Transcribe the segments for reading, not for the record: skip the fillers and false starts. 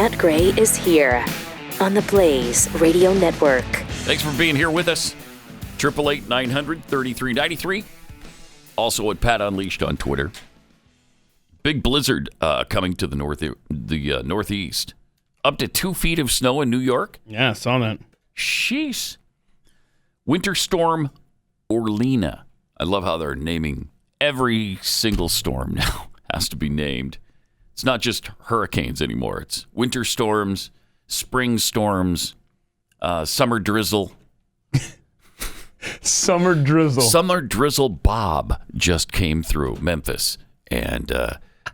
Matt Gray is here on the Blaze Radio Network. Thanks for being here with us. 888-900-3393. Also at Pat Unleashed on Twitter. Big blizzard coming to the northeast. Up to 2 feet of snow in New York. Yeah, I saw that. Sheesh. Winter Storm Orlena. I love how they're naming every single storm now. Has to be named. It's not just hurricanes anymore. It's winter storms, spring storms, summer drizzle. Summer drizzle. Summer drizzle Bob just came through Memphis and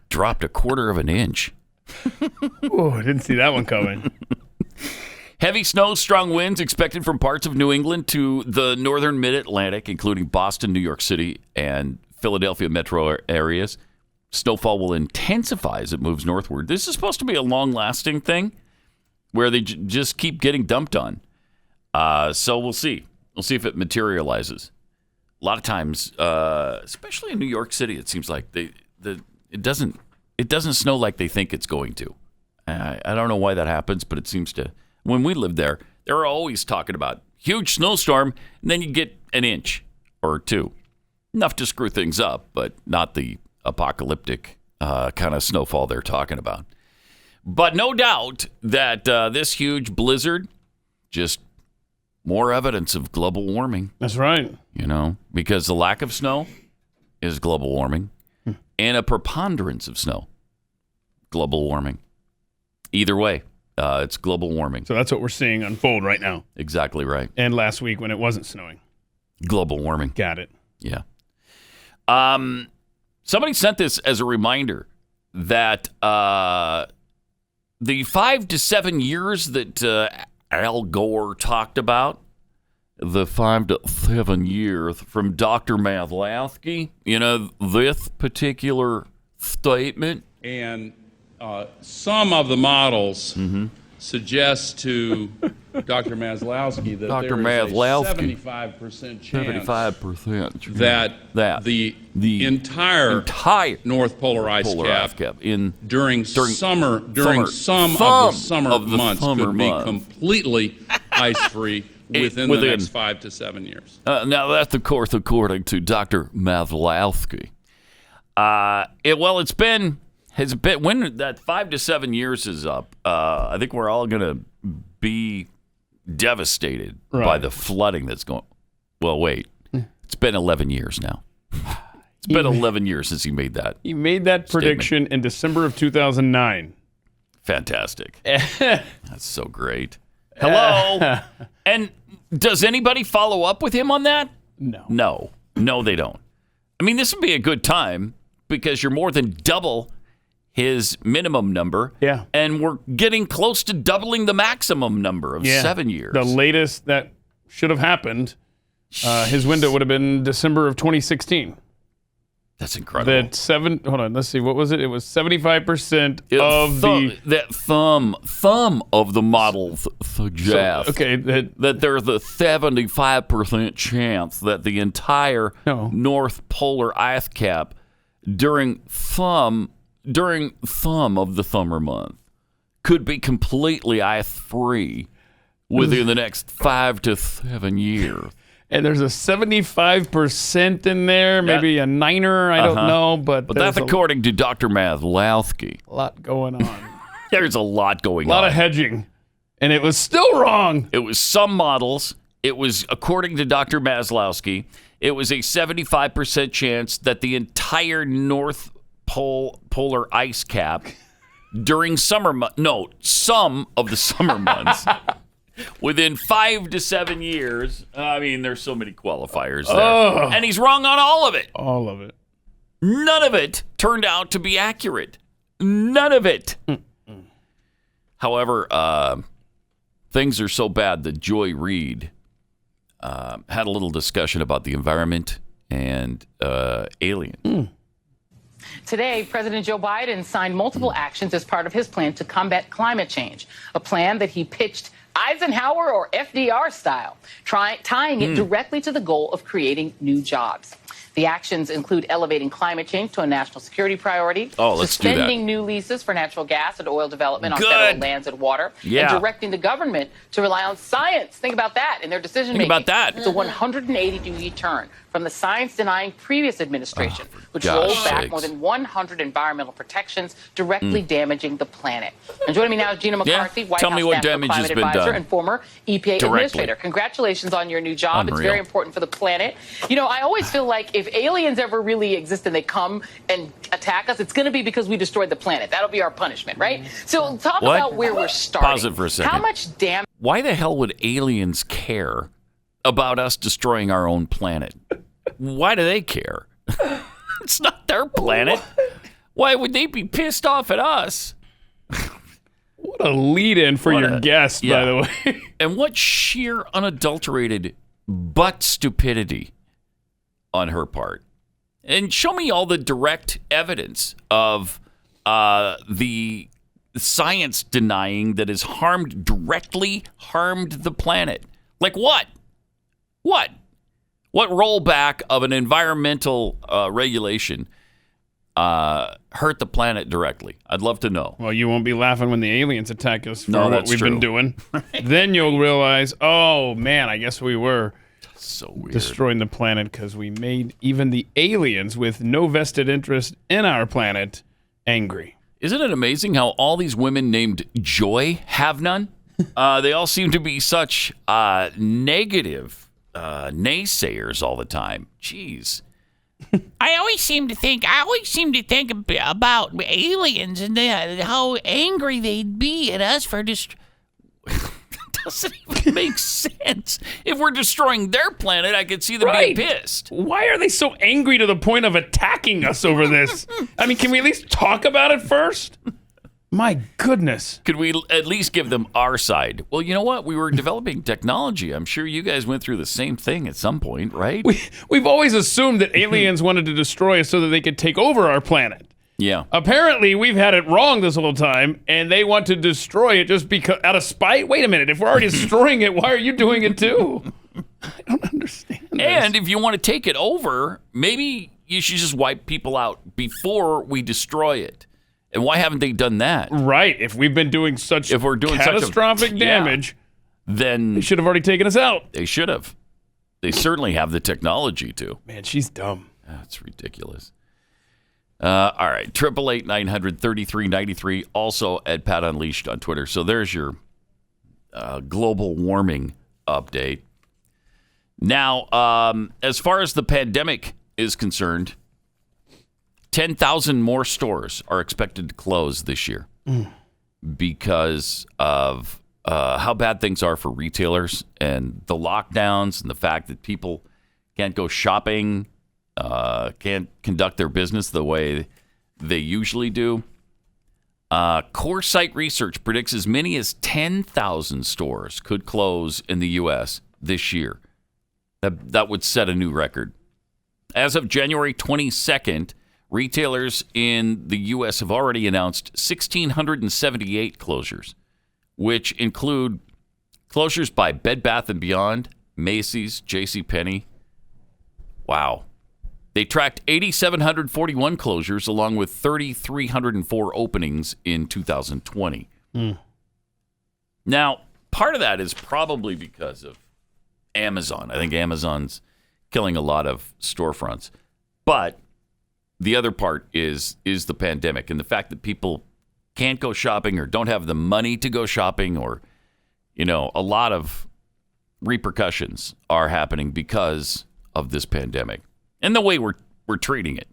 dropped 1/4 inch. Oh, I didn't see that one coming. Heavy snow, strong winds expected from parts of New England to the northern mid-Atlantic, including Boston, New York City, and Philadelphia metro areas. Snowfall will intensify as it moves northward. This is supposed to be a long-lasting thing where they just keep getting dumped on. So we'll see. We'll see if it materializes. A lot of times, especially in New York City, it seems like it doesn't snow like they think it's going to. I don't know why that happens, but it seems to. When we lived there, they were always talking about huge snowstorm, and then you get 1 inch or 2. Enough to screw things up, but not the apocalyptic kind of snowfall they're talking about. But no doubt that this huge blizzard, just more evidence of global warming. That's right. You know, because the lack of snow is global warming, and a preponderance of snow, global warming. Either way, it's global warming. So that's what we're seeing unfold right now. Exactly right. And last week when it wasn't snowing. Global warming. Got it. Yeah. Somebody sent this as a reminder that the 5 to 7 years that Al Gore talked about, the 5 to 7 years from Dr. Maslowski, you know, this particular statement. And some of the models suggest to Dr. Maslowski that there is a 75% chance 75% that the entire North Polar ice cap during some of the summer months could be completely ice-free within the next 5 to 7 years. Now, that's, of course, according to Dr. Maslowski. Has it been, when that 5 to 7 years is up, I think we're all going to be devastated by the flooding that's going. Well, wait. It's been 11 years now. It's been 11 years since he made that. He made that prediction in December of 2009. Fantastic. That's so great. Hello. And does anybody follow up with him on that? No. No, they don't. I mean, this would be a good time because you're more than double his minimum number. Yeah. And we're getting close to doubling the maximum number of 7 years. The latest that should have happened, his window would have been December of 2016. That's incredible. Hold on, let's see. What was it? It was 75% of that thumb of the model suggests that there's a 75% chance that the entire North Polar ice cap during thumb of the summer month could be completely ice-free within the next 5 to 7 years. And there's a 75% in there, maybe a niner, I don't know. But that's according to Dr. Maslowski. A lot going on. There's a lot going on. A lot of hedging. And it was still wrong. It was some models. It was, according to Dr. Maslowski, it was a 75% chance that the entire North Polar ice cap during some of the summer months within 5 to 7 years. I mean, there's so many qualifiers there. And he's wrong on all of it. All of it. None of it turned out to be accurate. None of it. However, things are so bad that Joy Reid had a little discussion about the environment and aliens. Today, President Joe Biden signed multiple actions as part of his plan to combat climate change, a plan that he pitched Eisenhower or FDR style, tying it directly to the goal of creating new jobs. The actions include elevating climate change to a national security priority, suspending new leases for natural gas and oil development on federal lands and water, and directing the government to rely on science. Think about that in their decision-making. Think about that. It's a 180-degree turn from the science-denying previous administration, which rolled back more than 100 environmental protections, directly damaging the planet. And joining me now is Gina McCarthy, White House National Climate Advisor and former EPA Administrator. Congratulations on your new job. It's very important for the planet. You know, I always feel like if aliens ever really exist and they come and attack us, it's going to be because we destroyed the planet. That'll be our punishment, right? So talk about where we're starting. Pause it for a second. How much damage? Why the hell would aliens care about us destroying our own planet? Why do they care? It's not their planet. Why would they be pissed off at us? What a lead-in for your guest, by the way. And what sheer unadulterated butt stupidity on her part. And show me all the direct evidence of the science denying that has directly harmed the planet. Like what? What rollback of an environmental regulation hurt the planet directly? I'd love to know. Well, you won't be laughing when the aliens attack us for what we've been doing. Then you'll realize, oh, man, I guess we were so weird destroying the planet because we made even the aliens with no vested interest in our planet angry. Isn't it amazing how all these women named Joy have none? They all seem to be such negative naysayers all the time. Jeez. I always seem to think about aliens and how angry they'd be at us for just. Doesn't even make sense. If we're destroying their planet, I could see them being pissed. Why are they so angry to the point of attacking us over this? I mean, can we at least talk about it first? My goodness. Could we at least give them our side? Well, you know what? We were developing technology. I'm sure you guys went through the same thing at some point, right? We've always assumed that aliens wanted to destroy us so that they could take over our planet. Yeah. Apparently, we've had it wrong this whole time, and they want to destroy it just because out of spite. Wait a minute. If we're already destroying it, why are you doing it too? I don't understand this. And if you want to take it over, maybe you should just wipe people out before we destroy it. And why haven't they done that? Right. If we've been doing catastrophic damage, then they should have already taken us out. They should have. They certainly have the technology to. Man, she's dumb. That's ridiculous. All right. 888-900-3393. Also at Pat Unleashed on Twitter. So there's your global warming update. Now, as far as the pandemic is concerned, 10,000 more stores are expected to close this year because of how bad things are for retailers and the lockdowns and the fact that people can't go shopping, can't conduct their business the way they usually do. CoreSite Research predicts as many as 10,000 stores could close in the U.S. this year. That would set a new record. As of January 22nd, retailers in the U.S. have already announced 1,678 closures, which include closures by Bed Bath & Beyond, Macy's, JCPenney. Wow. They tracked 8,741 closures along with 3,304 openings in 2020. Now, part of that is probably because of Amazon. I think Amazon's killing a lot of storefronts. But the other part is the pandemic and the fact that people can't go shopping or don't have the money to go shopping, or, you know, a lot of repercussions are happening because of this pandemic and the way we're treating it.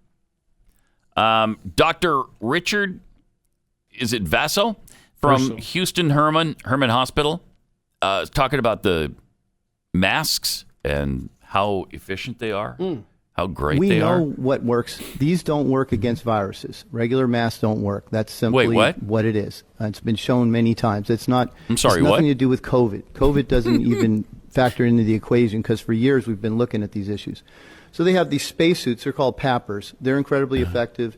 Dr. Richard, is it Vaso from Houston Herman Hospital, is talking about the masks and how efficient they are. How great they are. We know what works. These don't work against viruses. Regular masks don't work. That's simply what it is. It's been shown many times. It's not. I'm sorry, it's nothing to do with COVID. COVID doesn't even factor into the equation because for years we've been looking at these issues. So they have these spacesuits. They're called PAPRs. They're incredibly effective.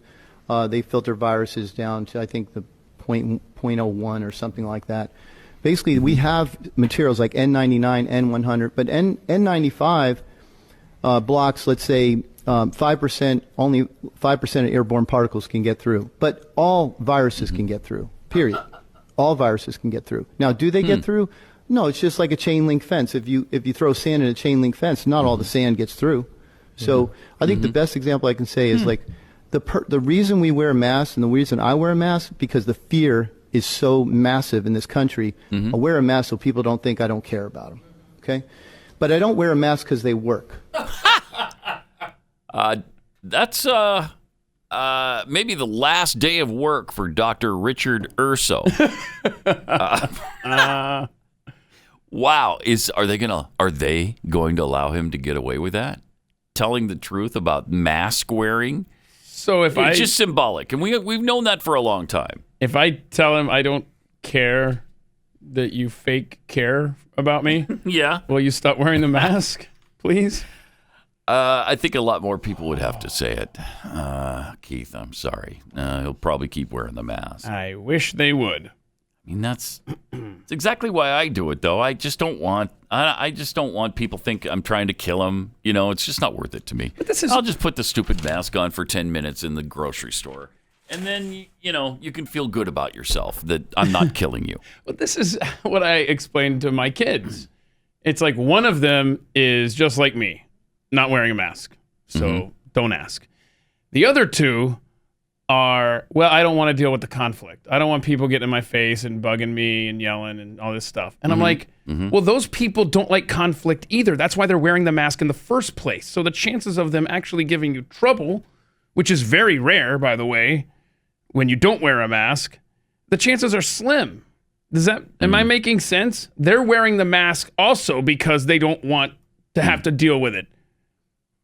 They filter viruses down to, I think, the 0.01 or something like that. Basically, we have materials like N99, N100, but N95 blocks, let's say, 5%, only 5% of airborne particles can get through. But all viruses can get through, period. All viruses can get through. Now, do they get through? No, it's just like a chain link fence. If you throw sand in a chain link fence, not all the sand gets through. So I think the best example I can say is like the reason we wear masks and the reason I wear a mask, because the fear is so massive in this country. I wear a mask so people don't think I don't care about them. Okay? But I don't wear a mask because they work. That's maybe the last day of work for Dr. Richard Urso. Wow, are they going to allow him to get away with that? Telling the truth about mask wearing? So it's just symbolic, and we've known that for a long time. If I tell him I don't care that you fake care about me, yeah, will you stop wearing the mask, please? I think a lot more people would have to say it. Keith, I'm sorry. He'll probably keep wearing the mask. I wish they would. I mean, that's exactly why I do it, though. I just don't want people think I'm trying to kill him. You know, it's just not worth it to me. I'll just put the stupid mask on for 10 minutes in the grocery store. And then, you can feel good about yourself that I'm not killing you. Well, this is what I explained to my kids. It's like one of them is just like me, not wearing a mask. So don't ask. The other two are, well, I don't want to deal with the conflict. I don't want people getting in my face and bugging me and yelling and all this stuff. And I'm like, well, those people don't like conflict either. That's why they're wearing the mask in the first place. So the chances of them actually giving you trouble, which is very rare, by the way, when you don't wear a mask, the chances are slim. Am I making sense? They're wearing the mask also because they don't want to have to deal with it.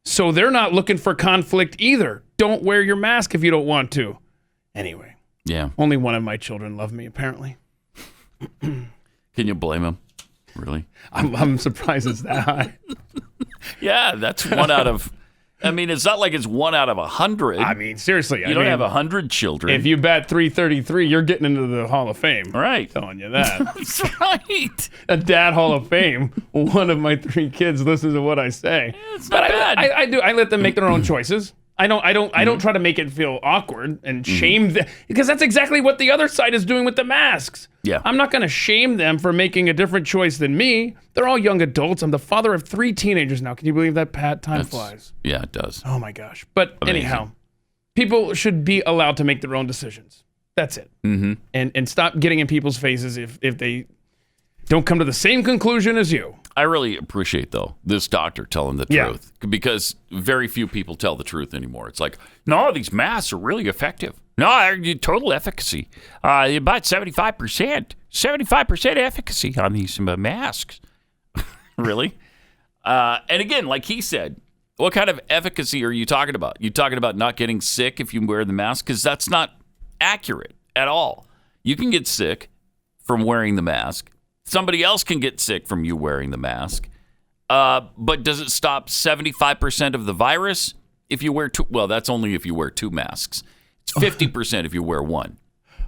So they're not looking for conflict either. Don't wear your mask if you don't want to. Anyway. Yeah. Only one of my children love me, apparently. Can you blame him? Really? I'm surprised it's that high. Yeah, that's one out of... I mean, it's not like it's 1 out of 100. I mean, seriously. You don't have 100 children. If you bat .333, you're getting into the Hall of Fame. Right. I'm telling you that. That's right. A dad Hall of Fame. One of my 3 kids listens to what I say. It's not bad. I do. I let them make their own choices. I don't try to make it feel awkward and shame them, because that's exactly what the other side is doing with the masks. Yeah. I'm not going to shame them for making a different choice than me. They're all young adults. I'm the father of 3 teenagers now. Can you believe that, Pat? Time flies. Yeah, it does. Oh my gosh. But Amazing. Anyhow, people should be allowed to make their own decisions. That's it. And stop getting in people's faces if they don't come to the same conclusion as you. I really appreciate, though, this doctor telling the truth, because very few people tell the truth anymore. It's like, no, these masks are really effective. No, total efficacy. About 75%. 75% efficacy on these masks. Really? And again, like he said, what kind of efficacy are you talking about? You talking about not getting sick if you wear the mask? Because that's not accurate at all. You can get sick from wearing the mask. Somebody else can get sick from you wearing the mask. But does it stop 75% of the virus if you wear 2? Well, that's only if you wear 2 masks. It's 50% if you wear 1.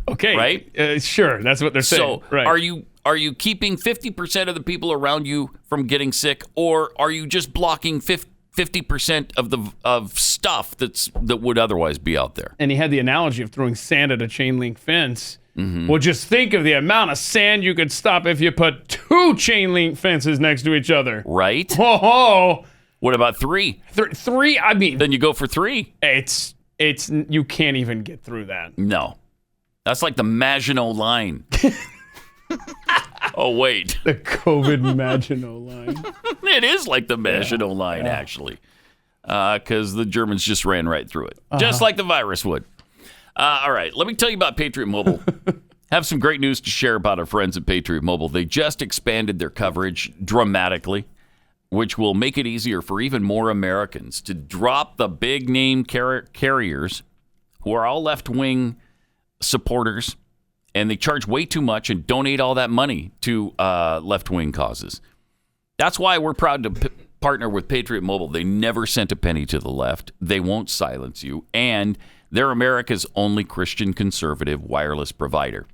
Okay. Right? Sure. That's what they're saying. So are you keeping 50% of the people around you from getting sick, or are you just blocking 50% of stuff that would otherwise be out there? And he had the analogy of throwing sand at a chain link fence. Well, just think of the amount of sand you could stop if you put 2 chain link fences next to each other. Right. Oh. What about 3? 3, I mean. Then you go for 3. It's you can't even get through that. No. That's like the Maginot Line. Oh, wait. The COVID Maginot Line. It is like the Maginot Line, actually. Because the Germans just ran right through it. Just like the virus would. All right, let me tell you about Patriot Mobile. Have some great news to share about our friends at Patriot Mobile. They just expanded their coverage dramatically, which will make it easier for even more Americans to drop the big name carriers who are all left-wing supporters, and they charge way too much and donate all that money to left-wing causes. That's why we're proud to partner with Patriot Mobile. They never sent a penny to the left. They won't silence you, and they're America's only Christian conservative wireless provider.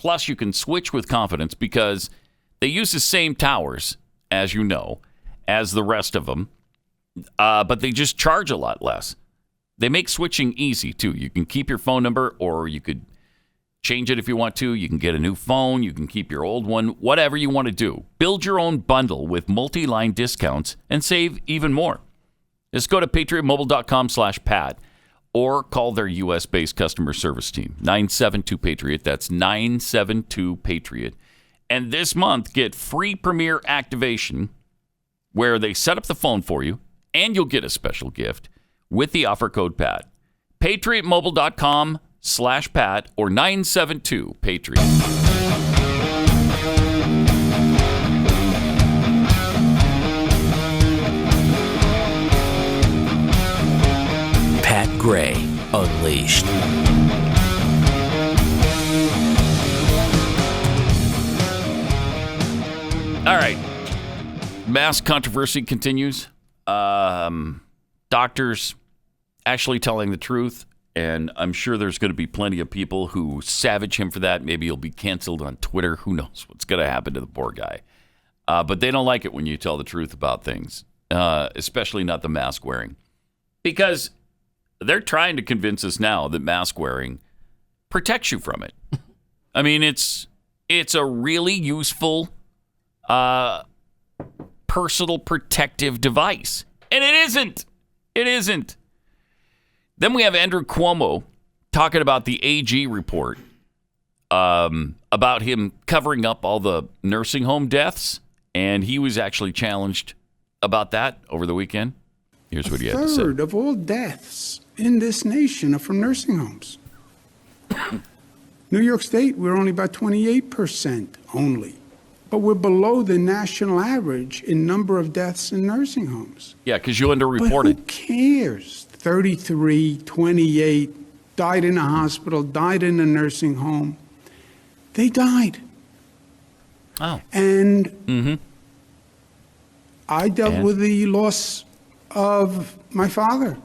Plus, you can switch with confidence because they use the same towers, as you know, as the rest of them. but they just charge a lot less. They make switching easy, too. You can keep your phone number, or you could change it if you want to. You can get a new phone. You can keep your old one, whatever you want to do. Build your own bundle with multi-line discounts and save even more. Just go to patriotmobile.com/Pat or call their U.S.-based customer service team, 972-PATRIOT. That's 972-PATRIOT. And this month, get free Premier activation where they set up the phone for you, and you'll get a special gift with the offer code PAT. patriotmobile.com/Pat or 972-PATRIOT. Pat Gray Unleashed. All right. Mask controversy continues. Doctors actually telling the truth, and I'm sure there's going to be plenty of people who savage him for that. Maybe he'll be canceled on Twitter. Who knows what's going to happen to the poor guy. But they don't like it when you tell the truth about things, especially not the mask wearing, because they're trying to convince us now that mask wearing protects you from it. I mean, it's a really useful personal protective device. And it isn't. It isn't. Then we have Andrew Cuomo talking about the AG report, about him covering up all the nursing home deaths. And he was actually challenged about that over the weekend. Here's what he had to say. A third of all deaths in this nation are from nursing homes. New York State, we're only about 28% only. But we're below the national average in number of deaths in nursing homes. Yeah, because you underreported. But who cares? 33, 28, died in a hospital, died in a nursing home. They died. Oh. And I dealt with the loss of my father.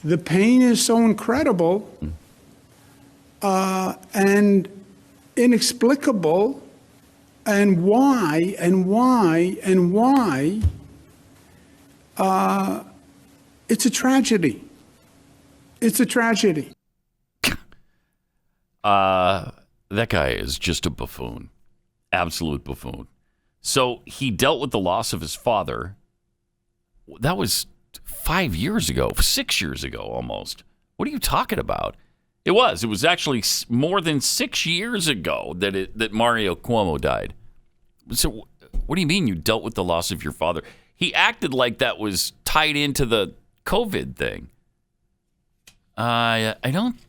The pain is so incredible and inexplicable. And why, it's a tragedy. It's a tragedy. That guy is just a buffoon. Absolute buffoon. So he dealt with the loss of his father. That was 5 years ago, 6 years ago almost. What are you talking about? It was actually more than 6 years ago that Mario Cuomo died. So what do you mean you dealt with the loss of your father? He acted like that was tied into the COVID thing. I don't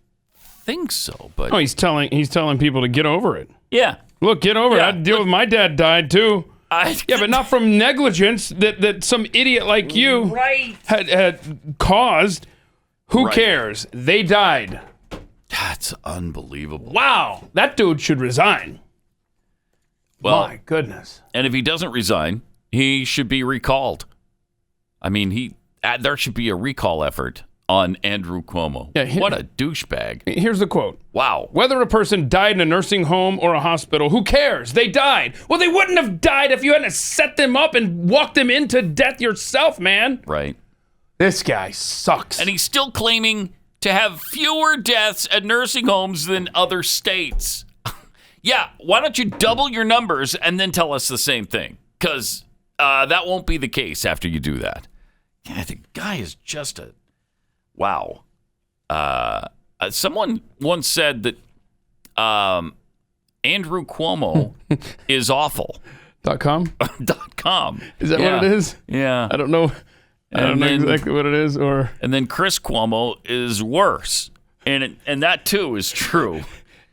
think so, but he's telling people to get over it. Yeah. Look, get over it. I had to deal with my dad died too. Yeah, but not from negligence that some idiot like you had caused. Who cares? They died. That's unbelievable. Wow, that dude should resign. Well, my goodness. And if he doesn't resign, he should be recalled. I mean, there should be a recall effort on Andrew Cuomo. Yeah, what a douchebag. Here's the quote. Wow. Whether a person died in a nursing home or a hospital, who cares? They died. Well, they wouldn't have died if you hadn't set them up and walked them into death yourself, man. Right. This guy sucks. And he's still claiming to have fewer deaths at nursing homes than other states. Yeah, why don't you double your numbers and then tell us the same thing? Because that won't be the case after you do that. Yeah, the guy is just a... Wow. Someone once said that Andrew Cuomo is awful. .com? .com. Is that what it is? Yeah. I don't know. I don't know exactly what it is. And then Chris Cuomo is worse. And that, too, is true.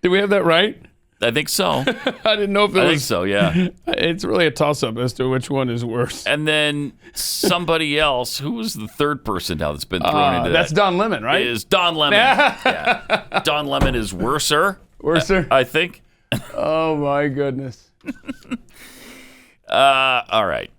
Did we have that right? I think so. I didn't know if it was. I think so, yeah. It's really a toss-up as to which one is worse. And then somebody else, who was the third person now that's been thrown into that? That's Don Lemon, right? Is Don Lemon. Yeah. Don Lemon is worser. Worser? I think. Oh, my goodness. All right.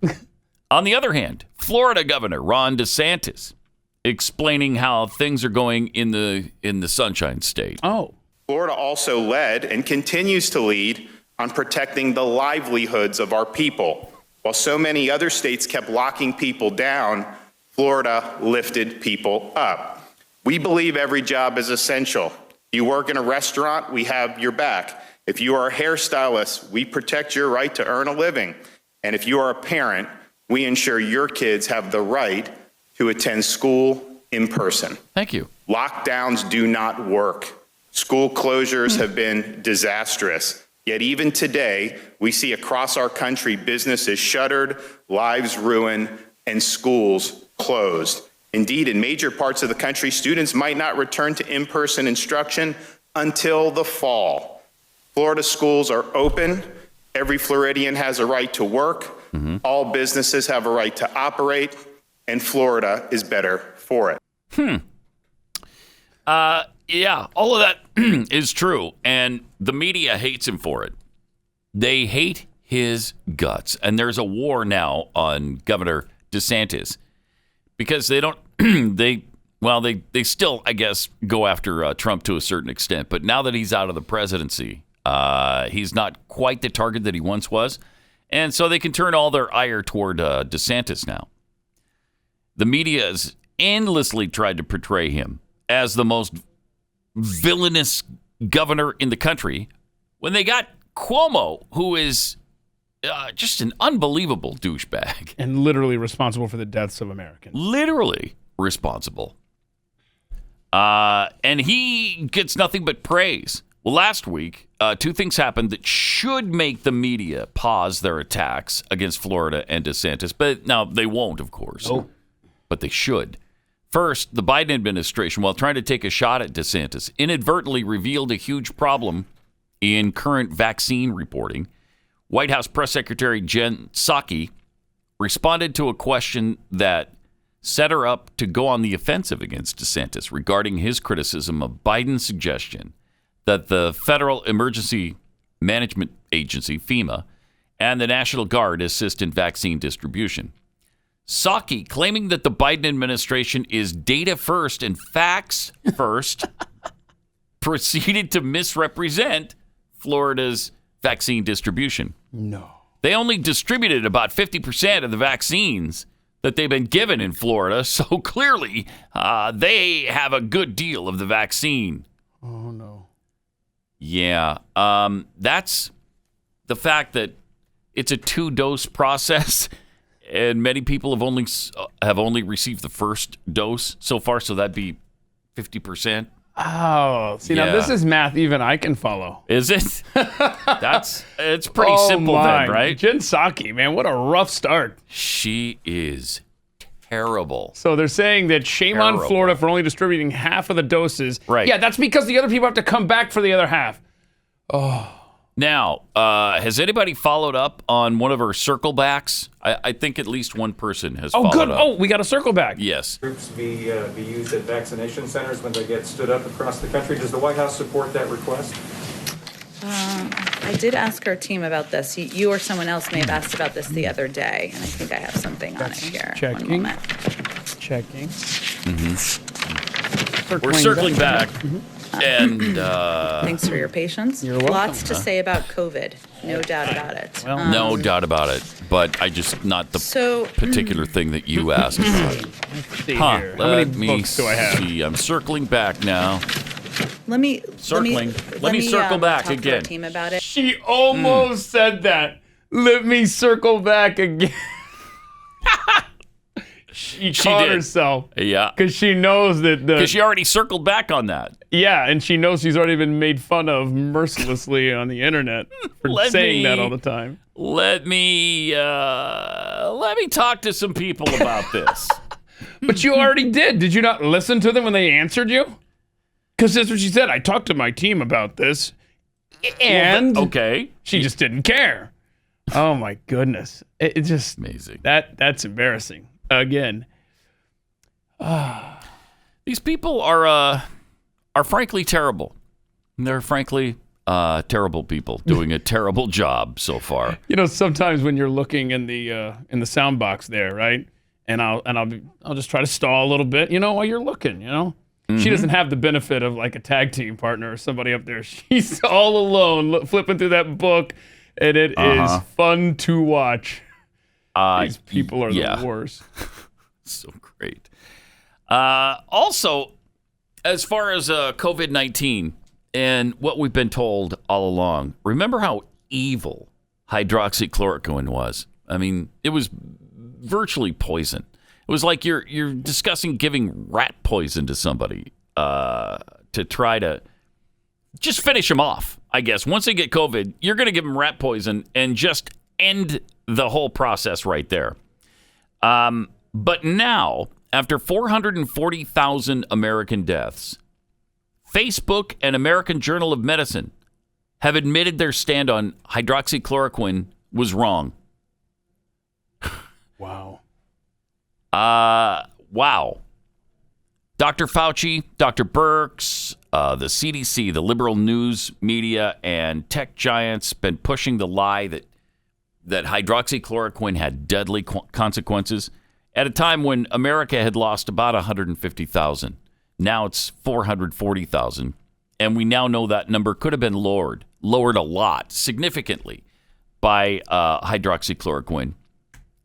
On the other hand, Florida Governor Ron DeSantis explaining how things are going in the Sunshine State. Oh. Florida also led and continues to lead on protecting the livelihoods of our people. While so many other states kept locking people down, Florida lifted people up. We believe every job is essential. You work in a restaurant, we have your back. If you are a hairstylist, we protect your right to earn a living. And if you are a parent, we ensure your kids have the right to attend school in person. Thank you. Lockdowns do not work. School closures have been disastrous. Yet even today, we see across our country businesses shuttered, lives ruined, and schools closed. Indeed, in major parts of the country, students might not return to in-person instruction until the fall. Florida schools are open. Every Floridian has a right to work. All businesses have a right to operate, and Florida is better for it. Yeah, all of that is true, and the media hates him for it. They hate his guts, and there's a war now on Governor DeSantis because they don't. They still, I guess, go after Trump to a certain extent, but now that he's out of the presidency, he's not quite the target that he once was, and so they can turn all their ire toward DeSantis now. The media has endlessly tried to portray him as the most villainous governor in the country when they got Cuomo, who is just an unbelievable douchebag. And literally responsible for the deaths of Americans. Literally responsible. And he gets nothing but praise. Well, last week, two things happened that should make the media pause their attacks against Florida and DeSantis. But now they won't, of course. Oh. But they should. First, the Biden administration, while trying to take a shot at DeSantis, inadvertently revealed a huge problem in current vaccine reporting. White House Press Secretary Jen Psaki responded to a question that set her up to go on the offensive against DeSantis regarding his criticism of Biden's suggestion that the Federal Emergency Management Agency, FEMA, and the National Guard assist in vaccine distribution. Psaki, claiming that the Biden administration is data first and facts first, proceeded to misrepresent Florida's vaccine distribution. No. They only distributed about 50% of the vaccines that they've been given in Florida, so clearly they have a good deal of the vaccine. Oh, no. Yeah, that's the fact that it's a 2-dose process. And many people have only received the first dose so far, so that'd be 50%. Oh, see, now this is math even I can follow. Is it? It's pretty simple then, right? Jen Psaki, man, what a rough start. She is terrible. So they're saying that shame on Florida for only distributing half of the doses. Right. Yeah, that's because the other people have to come back for the other half. Oh. Now, has anybody followed up on one of her circle backs? I think at least one person has followed up. Oh, we got a circle back. Yes. Groups be used at vaccination centers when they get stood up across the country. Does the White House support that request? I did ask our team about this. You or someone else may have asked about this the other day, and I think I have something on it here. Checking. One moment. Checking. We're circling back. And thanks for your patience. You're welcome. Lots to say about COVID, no doubt about it. Well, no doubt about it, but I just not the particular thing that you asked about. Let's see here. How many books do I have? See. I'm circling back now. Let me circle back talk again. To our team about it. She almost said that. Let me circle back again. She caught herself. Yeah. Because she knows that because she already circled back on that. Yeah, and she knows she's already been made fun of mercilessly on the internet for saying that all the time. Let me talk to some people about this. But you already did. Did you not listen to them when they answered you? Because that's what she said. I talked to my team about this, and okay, she just didn't care. Oh my goodness! It's just amazing. That's embarrassing. Again, these people are frankly terrible. They're frankly terrible people doing a terrible job so far. You know, sometimes when you're looking in the sound box there, right? And I'll just try to stall a little bit, you know, while you're looking, you know. Mm-hmm. She doesn't have the benefit of like a tag team partner or somebody up there. She's all alone flipping through that book, and it is fun to watch. These people are the worst. So great. Also, as far as COVID-19 and what we've been told all along, remember how evil hydroxychloroquine was? I mean, it was virtually poison. It was like you're discussing giving rat poison to somebody to try to just finish them off, I guess. Once they get COVID, you're going to give them rat poison and just end the whole process right there. But now, after 440,000 American deaths, Facebook and American Journal of Medicine have admitted their stand on hydroxychloroquine was wrong. Wow. Wow. Dr. Fauci, Dr. Birx, the CDC, the liberal news media, and tech giants been pushing the lie that hydroxychloroquine had deadly consequences at a time when America had lost about 150,000. Now it's 440,000. And we now know that number could have been lowered a lot, significantly, by hydroxychloroquine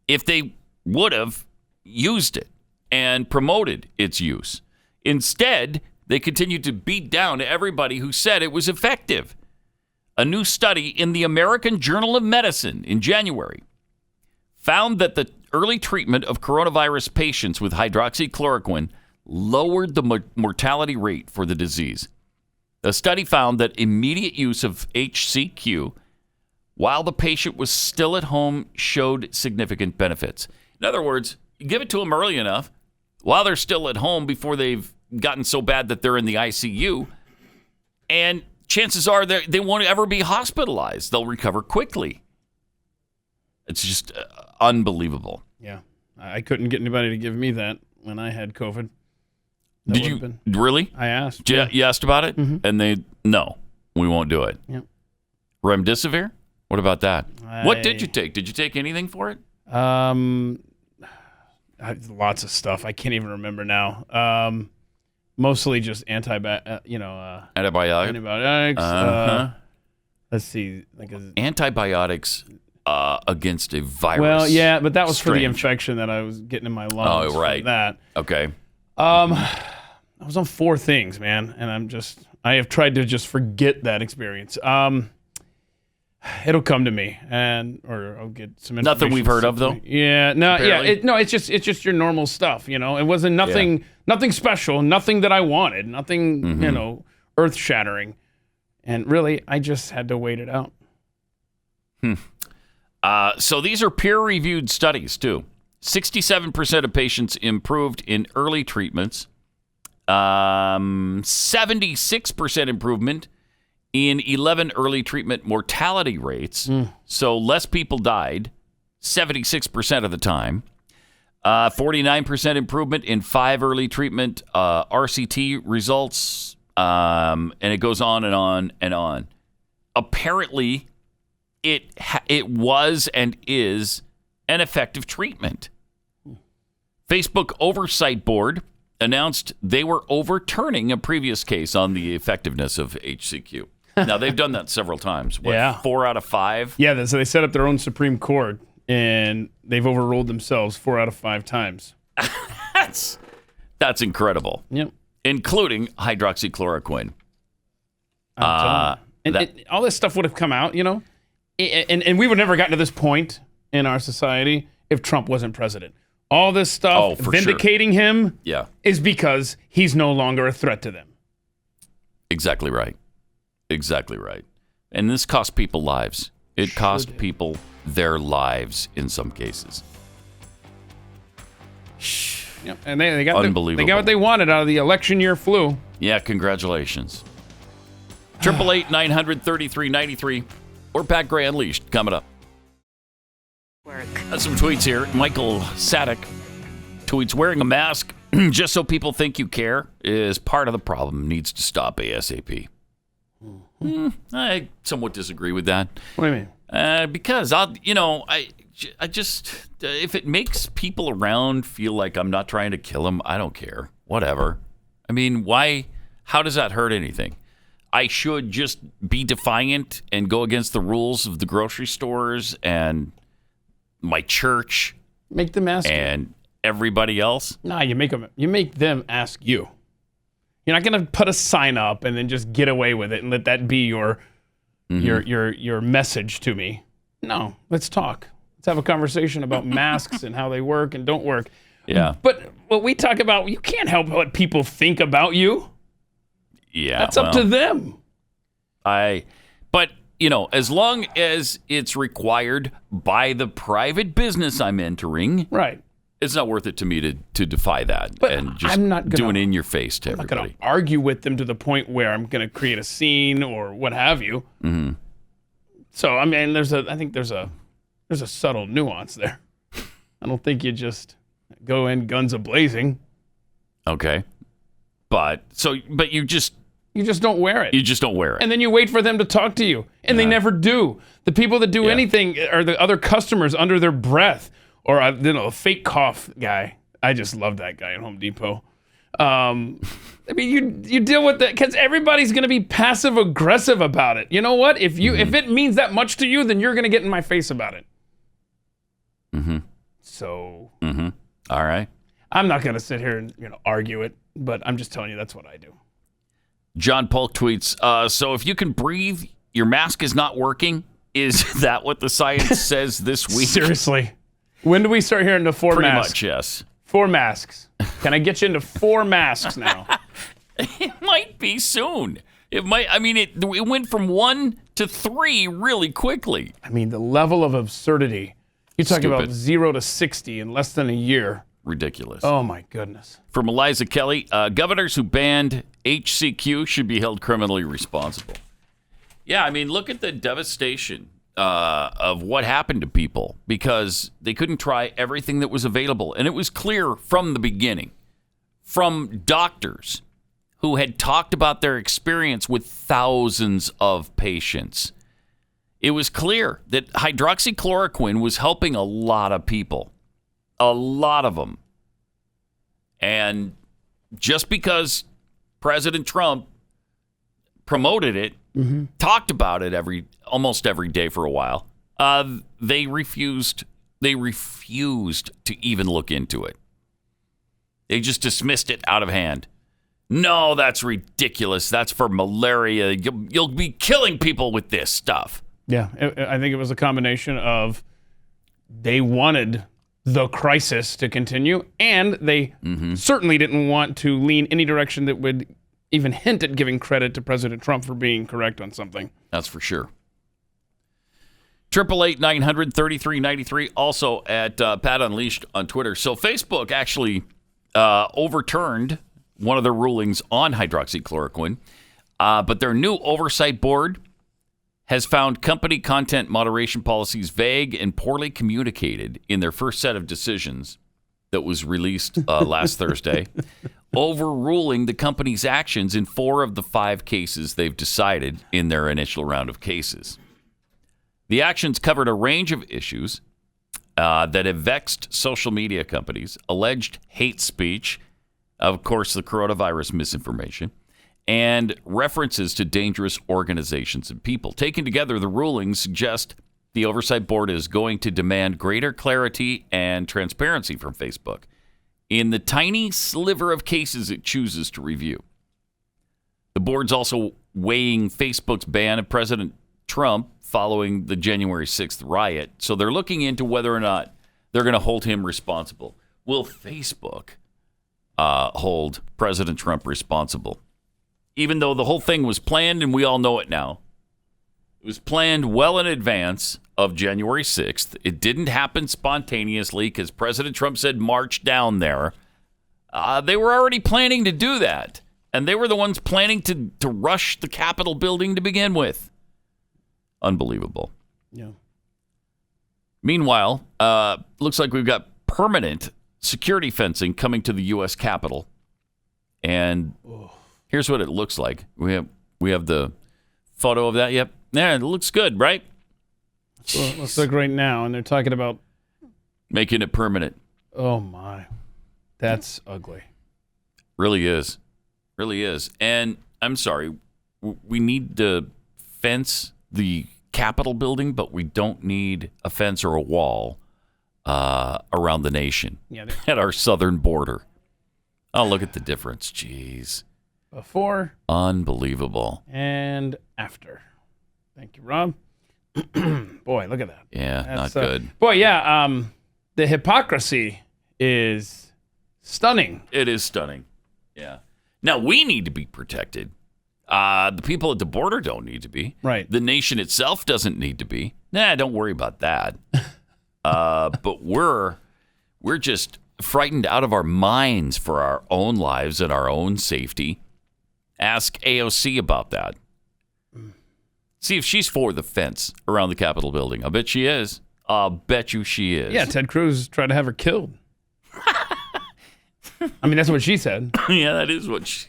if they would have used it and promoted its use. Instead, they continued to beat down everybody who said it was effective. A new study in the American Journal of Medicine in January found that the early treatment of coronavirus patients with hydroxychloroquine lowered the mortality rate for the disease. The study found that immediate use of HCQ while the patient was still at home showed significant benefits. In other words, you give it to them early enough while they're still at home before they've gotten so bad that they're in the ICU, and chances are they won't ever be hospitalized. They'll recover quickly. It's just unbelievable. Yeah. I couldn't get anybody to give me that when I had COVID. Did you really? I asked. You asked about it? Mm-hmm. And no, we won't do it. Yep. Remdesivir? What about that? What did you take? Did you take anything for it? Lots of stuff. I can't even remember now. Mostly just antibiotics. Antibiotics. Let's see. Antibiotics against a virus. Well, yeah, but that was for the infection that I was getting in my lungs. Oh, right. That. Okay. I was on 4 things, man, and I have tried to just forget that experience. It'll come to me, or I'll get some information. Nothing we've heard of, though. Yeah, no, it's just your normal stuff. It wasn't nothing special, nothing that I wanted, nothing earth shattering, and really, I just had to wait it out. So these are peer-reviewed studies too. 67% of patients improved in early treatments. 76% improvement in 11 early treatment mortality rates. So less people died 76% of the time. 49% improvement in 5 early treatment RCT results. And it goes on and on and on. Apparently, it was and is an effective treatment. Facebook Oversight Board announced they were overturning a previous case on the effectiveness of HCQ. Now, they've done that several times. 4 out of 5? Yeah, so they set up their own Supreme Court, and they've overruled themselves 4 out of 5 times. That's incredible. Yep. Including hydroxychloroquine. And all this stuff would have come out, and we would have never gotten to this point in our society if Trump wasn't president. All this stuff vindicating him is because he's no longer a threat to them. Exactly right. Exactly right. And this cost people lives. It cost people their lives in some cases. Yep. And they got unbelievable. They got what they wanted out of the election year flu. Yeah, congratulations. 888-900-3393 or Pat Gray Unleashed coming up. Some tweets here. Michael Sadek tweets, wearing a mask just so people think you care is part of the problem. Needs to stop ASAP. I somewhat disagree with that. What do you mean? Because I just if it makes people around feel like I'm not trying to kill them, I don't care. Whatever. I mean, why? How does that hurt anything? I should just be defiant and go against the rules of the grocery stores and my church, Make them ask and everybody else. Nah, you make them ask you. You're not going to put a sign up and then just get away with it and let that be your message to me. No, let's talk. Let's have a conversation about masks and how they work and don't work. Yeah. But what we talk about, you can't help what people think about you. Yeah. That's up to them. But, as long as it's required by the private business I'm entering, right, it's not worth it to me to defy that and just I'm not do an in your face to everybody. I'm not going to argue with them to the point where I'm going to create a scene or what have you. Mm-hmm. So, I mean, I think there's a subtle nuance there. I don't think you just go in guns a-blazing. Okay. But you just don't wear it. You just don't wear it. And then you wait for them to talk to you. And they never do. The people that do anything are the other customers under their breath. Or, a fake cough guy. I just love that guy at Home Depot. I mean, you deal with that because everybody's going to be passive aggressive about it. You know what? If it means that much to you, then you're going to get in my face about it. Mm-hmm. So. Mm-hmm. All right. I'm not going to sit here and argue it, but I'm just telling you that's what I do. John Polk tweets, so if you can breathe, your mask is not working. Is that what the science says this week? Seriously. When do we start hearing the 4 Pretty masks? much, yes. 4 masks. Can I get you into 4 masks now? It might be soon. It might. I mean, it went from 1 to 3 really quickly. I mean, the level of absurdity. You're talking about 0 to 60 in less than a year. Ridiculous. Oh, my goodness. From Eliza Kelly, governors who banned HCQ should be held criminally responsible. Yeah, I mean, look at the devastation of what happened to people because they couldn't try everything that was available. And it was clear from the beginning, from doctors who had talked about their experience with thousands of patients. It was clear that hydroxychloroquine was helping a lot of people, a lot of them. And just because President Trump promoted it, talked about it almost every day for a while, they refused to even look into it. They just dismissed it out of hand. No, that's ridiculous. That's for malaria. You'll be killing people with this stuff. Yeah, I think it was a combination of they wanted the crisis to continue, and they certainly didn't want to lean any direction that would even hint at giving credit to President Trump for being correct on something. That's for sure. 888-900-3393, also at Pat Unleashed on Twitter. So Facebook actually overturned one of their rulings on hydroxychloroquine, but their new oversight board has found company content moderation policies vague and poorly communicated in their first set of decisions that was released last Thursday, overruling the company's actions in 4 of the 5 cases they've decided in their initial round of cases. The actions covered a range of issues that have vexed social media companies, alleged hate speech, of course, the coronavirus misinformation, and references to dangerous organizations and people. Taken together, the rulings suggest the Oversight Board is going to demand greater clarity and transparency from Facebook in the tiny sliver of cases it chooses to review. The board's also weighing Facebook's ban of President Trump following the January 6th riot, so they're looking into whether or not they're going to hold him responsible. Will Facebook hold President Trump responsible? Even though the whole thing was planned, and we all know it now. It was planned well in advance of January 6th. It didn't happen spontaneously because President Trump said march down there. They were already planning to do that. And they were the ones planning to rush the Capitol building to begin with. Unbelievable. Yeah. Meanwhile, looks like we've got permanent security fencing coming to the U.S. Capitol. And here's what it looks like. We have the photo of that. Yep. Yeah, it looks good, right? Well, let's look right now, and they're talking about making it permanent. Oh my, that's ugly. Really is, really is. And I'm sorry, we need to fence the Capitol building, but we don't need a fence or a wall around the nation at our southern border. Oh, look at the difference. Jeez. Before. Unbelievable. And after. Thank you, Rob. Boy, look at that. Yeah, not good. Boy, yeah. The hypocrisy is stunning. It is stunning. Yeah. Now, we need to be protected. The people at the border don't need to be. Right. The nation itself doesn't need to be. Nah, don't worry about that. But we're just frightened out of our minds for our own lives and our own safety. Ask AOC about that. See if she's for the fence around the Capitol building. I bet she is. I'll bet you she is. Yeah, Ted Cruz tried to have her killed. I mean, that's what she said. Yeah, that is what she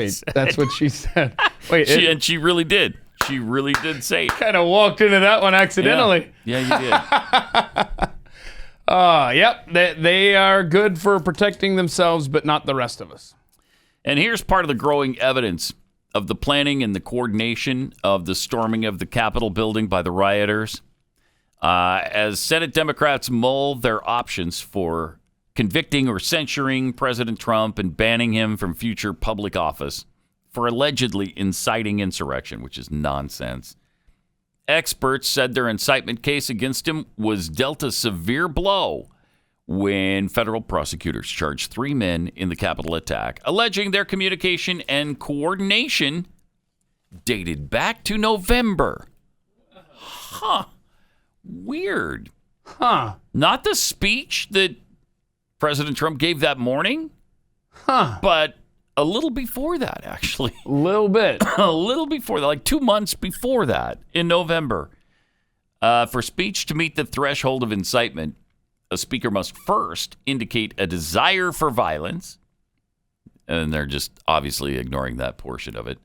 said. That's what she said. Wait, and she really did. She really did say it. Kind of walked into that one accidentally. Yeah, you did. Yep, they are good for protecting themselves, but not the rest of us. And here's part of the growing evidence of the planning and the coordination of the storming of the Capitol building by the rioters. As Senate Democrats mull their options for convicting or censuring President Trump and banning him from future public office for allegedly inciting insurrection, which is nonsense. Experts said their incitement case against him was dealt a severe blow when federal prosecutors charged 3 men in the Capitol attack, alleging their communication and coordination dated back to November. Huh. Weird. Huh. Not the speech that President Trump gave that morning, but a little before that, actually. A little bit. A little before that, like 2 months before that, in November. For speech to meet the threshold of incitement, a speaker must first indicate a desire for violence, and they're just obviously ignoring that portion of it.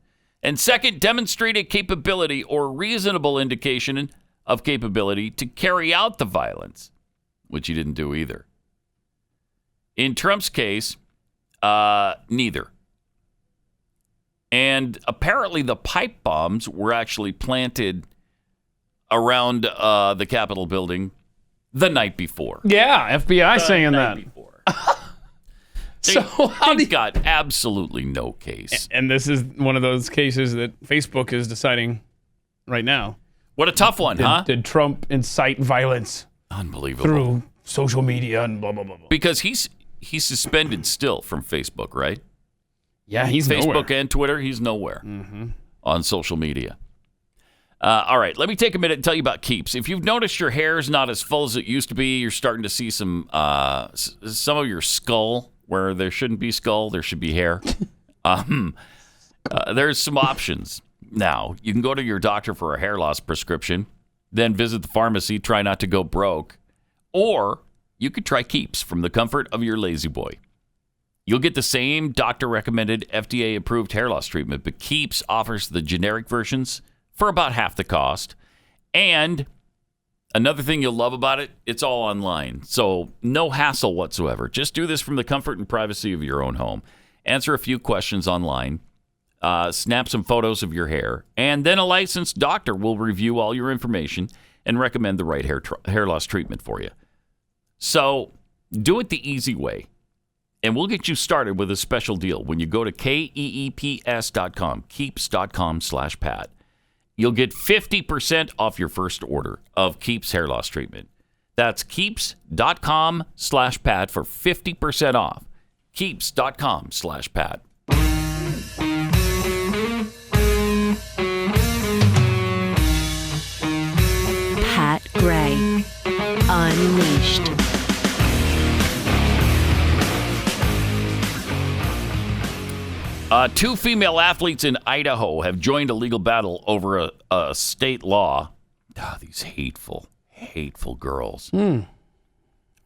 And second, demonstrate a capability or reasonable indication of capability to carry out the violence, which he didn't do either. In Trump's case, neither. And apparently the pipe bombs were actually planted around the Capitol building the night before. Yeah, FBI saying that. They've got absolutely no case. And this is one of those cases that Facebook is deciding right now. What a tough one, huh? Did Trump incite violence? Unbelievable. Through social media and blah, blah, blah, blah. Because he's suspended still from Facebook, right? Yeah, he's Facebook nowhere. and Twitter, he's nowhere on social media. All right, let me take a minute and tell you about Keeps. If you've noticed your hair is not as full as it used to be, you're starting to see some of your skull where there shouldn't be skull, there should be hair. There's some options now. You can go to your doctor for a hair loss prescription, then visit the pharmacy, try not to go broke, or you could try Keeps from the comfort of your lazy boy. You'll get the same doctor-recommended, FDA-approved hair loss treatment, but Keeps offers the generic versions for about half the cost. And another thing you'll love about it, it's all online. So no hassle whatsoever. Just do this from the comfort and privacy of your own home. Answer a few questions online. Snap some photos of your hair. And then a licensed doctor will review all your information and recommend the right hair loss treatment for you. So do it the easy way. And we'll get you started with a special deal when you go to keeps.com, keeps.com/Pat. You'll get 50% off your first order of Keeps hair loss treatment. That's keeps.com/Pat for 50% off. Keeps.com/Pat. Pat Gray, Unleashed. Two female athletes in Idaho have joined a legal battle over a state law. These hateful girls.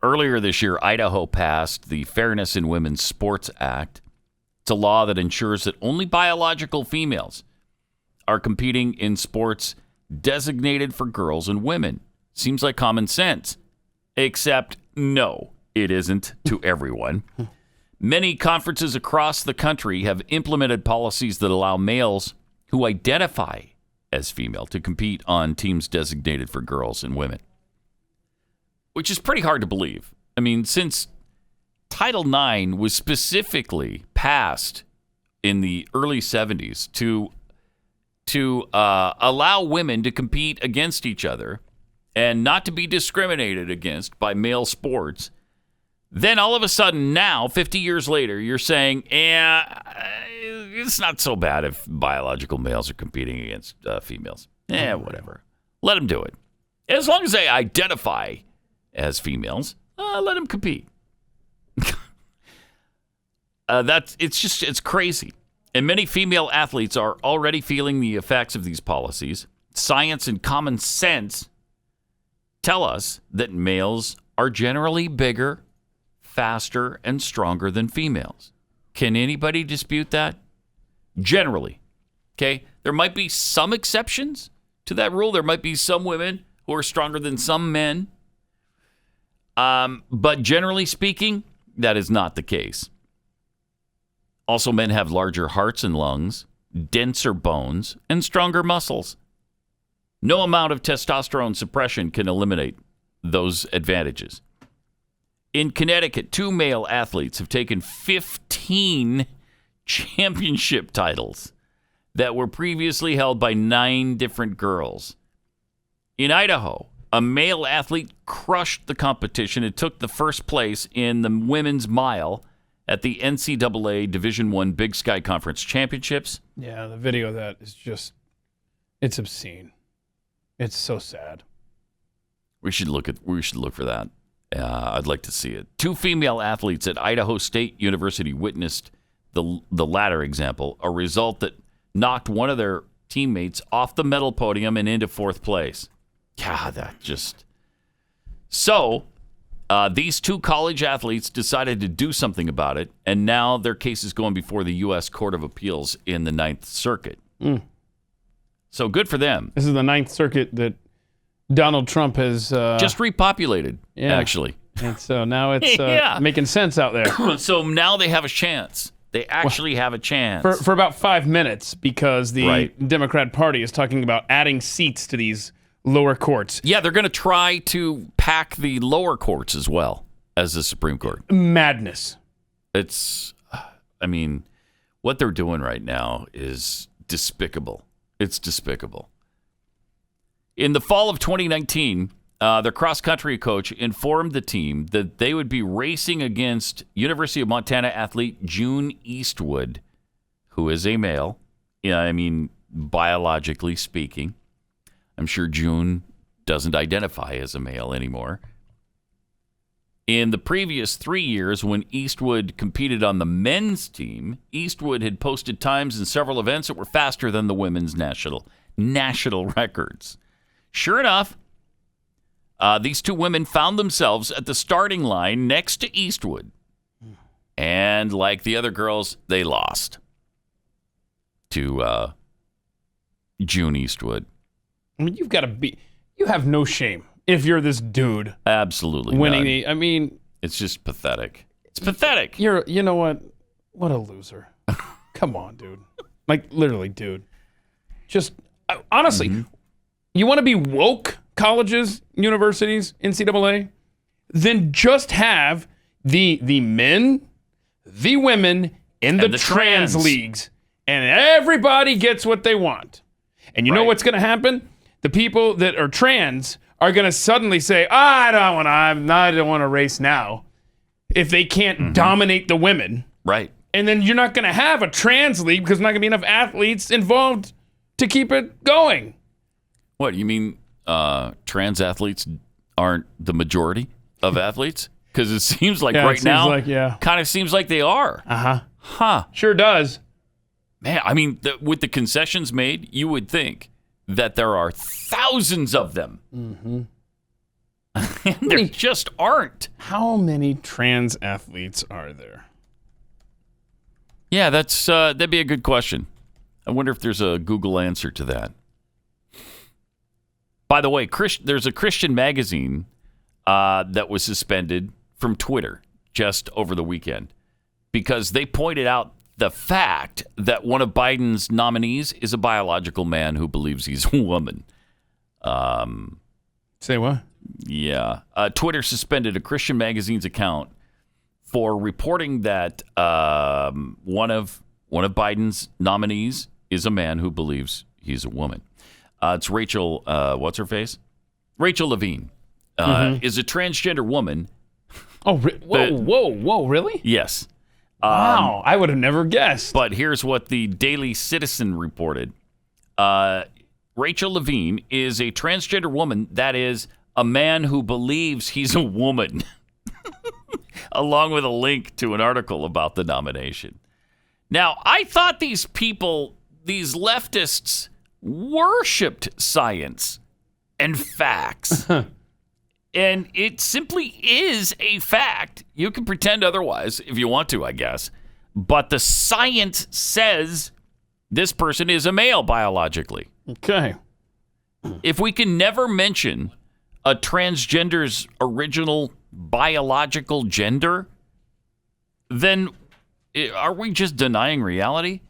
Earlier this year, Idaho passed the Fairness in Women's Sports Act. It's a law that ensures that only biological females are competing in sports designated for girls and women. Seems like common sense. Except, no, it isn't to everyone. Many conferences across the country have implemented policies that allow males who identify as female to compete on teams designated for girls and women. which is pretty hard to believe. I mean, since Title IX was specifically passed in the early 70s to allow women to compete against each other and not to be discriminated against by male sports, then all of a sudden now, 50 years later, you're saying, it's not so bad if biological males are competing against females. Whatever. Let them do it. As long as they identify as females, let them compete. It's crazy. And many female athletes are already feeling the effects of these policies. Science and common sense tell us that males are generally bigger, faster, and stronger than females. Can anybody dispute that? Generally. Okay? There might be some exceptions to that rule. There might be some women who are stronger than some men. But generally speaking, that is not the case. Also, men have larger hearts and lungs, denser bones, and stronger muscles. No amount of testosterone suppression can eliminate those advantages. In Connecticut, 2 male athletes have taken 15 championship titles that were previously held by 9 different girls. In Idaho, a male athlete crushed the competition and took the first place in the women's mile at the NCAA Division I Big Sky Conference Championships. Yeah, the video of that is just, it's obscene. It's so sad. We should look for that. I'd like to see it. 2 female athletes at Idaho State University witnessed the latter example, a result that knocked one of their teammates off the medal podium and into 4th place. God, that just... So, these 2 college athletes decided to do something about it, and now their case is going before the U.S. Court of Appeals in the 9th Circuit. So good for them. This is the 9th Circuit that Donald Trump has... just repopulated, actually. And so now it's making sense out there. So now they have a chance. They actually have a chance. For about 5 minutes, because the Democrat Party is talking about adding seats to these lower courts. Yeah, they're going to try to pack the lower courts as well as the Supreme Court. Madness. What they're doing right now is despicable. It's despicable. In the fall of 2019, their cross-country coach informed the team that they would be racing against University of Montana athlete June Eastwood, who is a male. Biologically speaking. I'm sure June doesn't identify as a male anymore. In the previous 3 years, when Eastwood competed on the men's team, Eastwood had posted times in several events that were faster than the women's national records. Sure enough, these 2 women found themselves at the starting line next to Eastwood. And like the other girls, they lost to June Eastwood. You have no shame if you're this dude. Absolutely winning none. It's just pathetic. It's pathetic. You know what? What a loser. Come on, dude. Like, literally, dude. Just, honestly, you want to be woke, colleges, universities, NCAA? Then just have the men, the women, and the trans leagues. And everybody gets what they want. And you know what's going to happen? The people that are trans are going to suddenly say, I don't want to race now if they can't dominate the women. Right. And then you're not going to have a trans league because there's not going to be enough athletes involved to keep it going. What, you mean trans athletes aren't the majority of athletes? Because it seems like kind of seems like they are. Huh. Sure does. Man, with the concessions made, you would think that there are thousands of them. And there just aren't. How many trans athletes are there? Yeah, that'd be a good question. I wonder if there's a Google answer to that. By the way, there's a Christian magazine that was suspended from Twitter just over the weekend because they pointed out the fact that one of Biden's nominees is a biological man who believes he's a woman. Say what? Yeah. Twitter suspended a Christian magazine's account for reporting that one of Biden's nominees is a man who believes he's a woman. It's Rachel, what's her face? Rachel Levine is a transgender woman. Oh, whoa, really? Yes. Wow, I would have never guessed. But here's what the Daily Citizen reported. Rachel Levine is a transgender woman, that is, a man who believes he's a woman, along with a link to an article about the nomination. Now, I thought these people, these leftists, worshipped science and facts. And it simply is a fact. You can pretend otherwise if you want to, I guess. But the science says this person is a male biologically. Okay. If we can never mention a transgender's original biological gender, then are we just denying reality?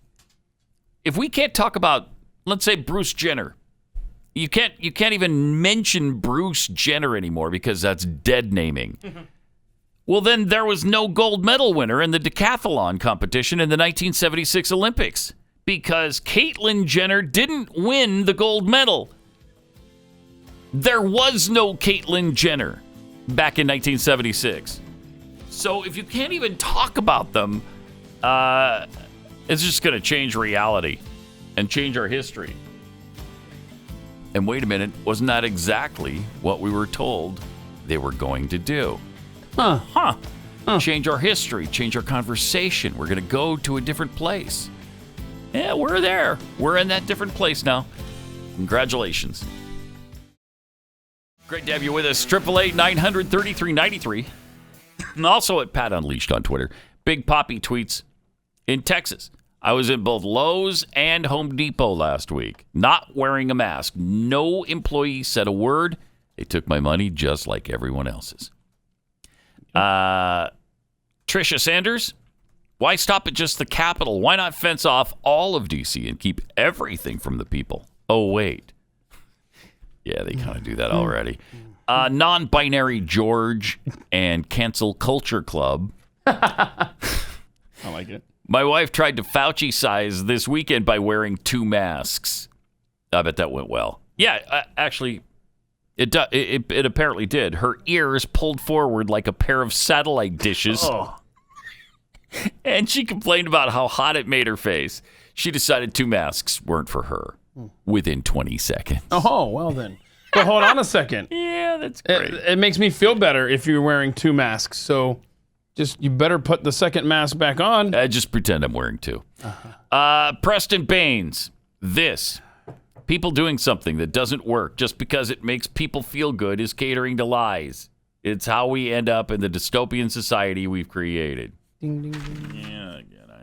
If we can't talk about, let's say, Bruce Jenner, you can't even mention Bruce Jenner anymore because that's dead naming. Well, then there was no gold medal winner in the decathlon competition in the 1976 Olympics because Caitlyn Jenner didn't win the gold medal. There was no Caitlyn Jenner back in 1976. So if you can't even talk about them, it's just going to change reality and change our history. And wait a minute, wasn't that exactly what we were told they were going to do? Change our history, change our conversation. We're going to go to a different place. Yeah, we're there. We're in that different place now. Congratulations. Great to have you with us. 888-900-3393. And also at Pat Unleashed on Twitter. Big Poppy tweets, in Texas, I was in both Lowe's and Home Depot last week, not wearing a mask. No employee said a word. They took my money just like everyone else's. Tricia Sanders, why stop at just the Capitol? Why not fence off all of D.C. and keep everything from the people? Oh, wait. Yeah, they kind of do that already. Non-binary George and Cancel Culture Club. I like it. My wife tried to Fauci size this weekend by wearing 2 masks. I bet that went well. Yeah, actually, it apparently did. Her ears pulled forward like a pair of satellite dishes. Oh. And she complained about how hot it made her face. She decided 2 masks weren't for her within 20 seconds. Oh, well then. But hold on a second. Yeah, that's great. It makes me feel better if you're wearing 2 masks. So you better put the second mask back on. Just pretend I'm wearing 2. Preston Baines, people doing something that doesn't work just because it makes people feel good is catering to lies. It's how we end up in the dystopian society we've created. Ding, ding, ding. Yeah,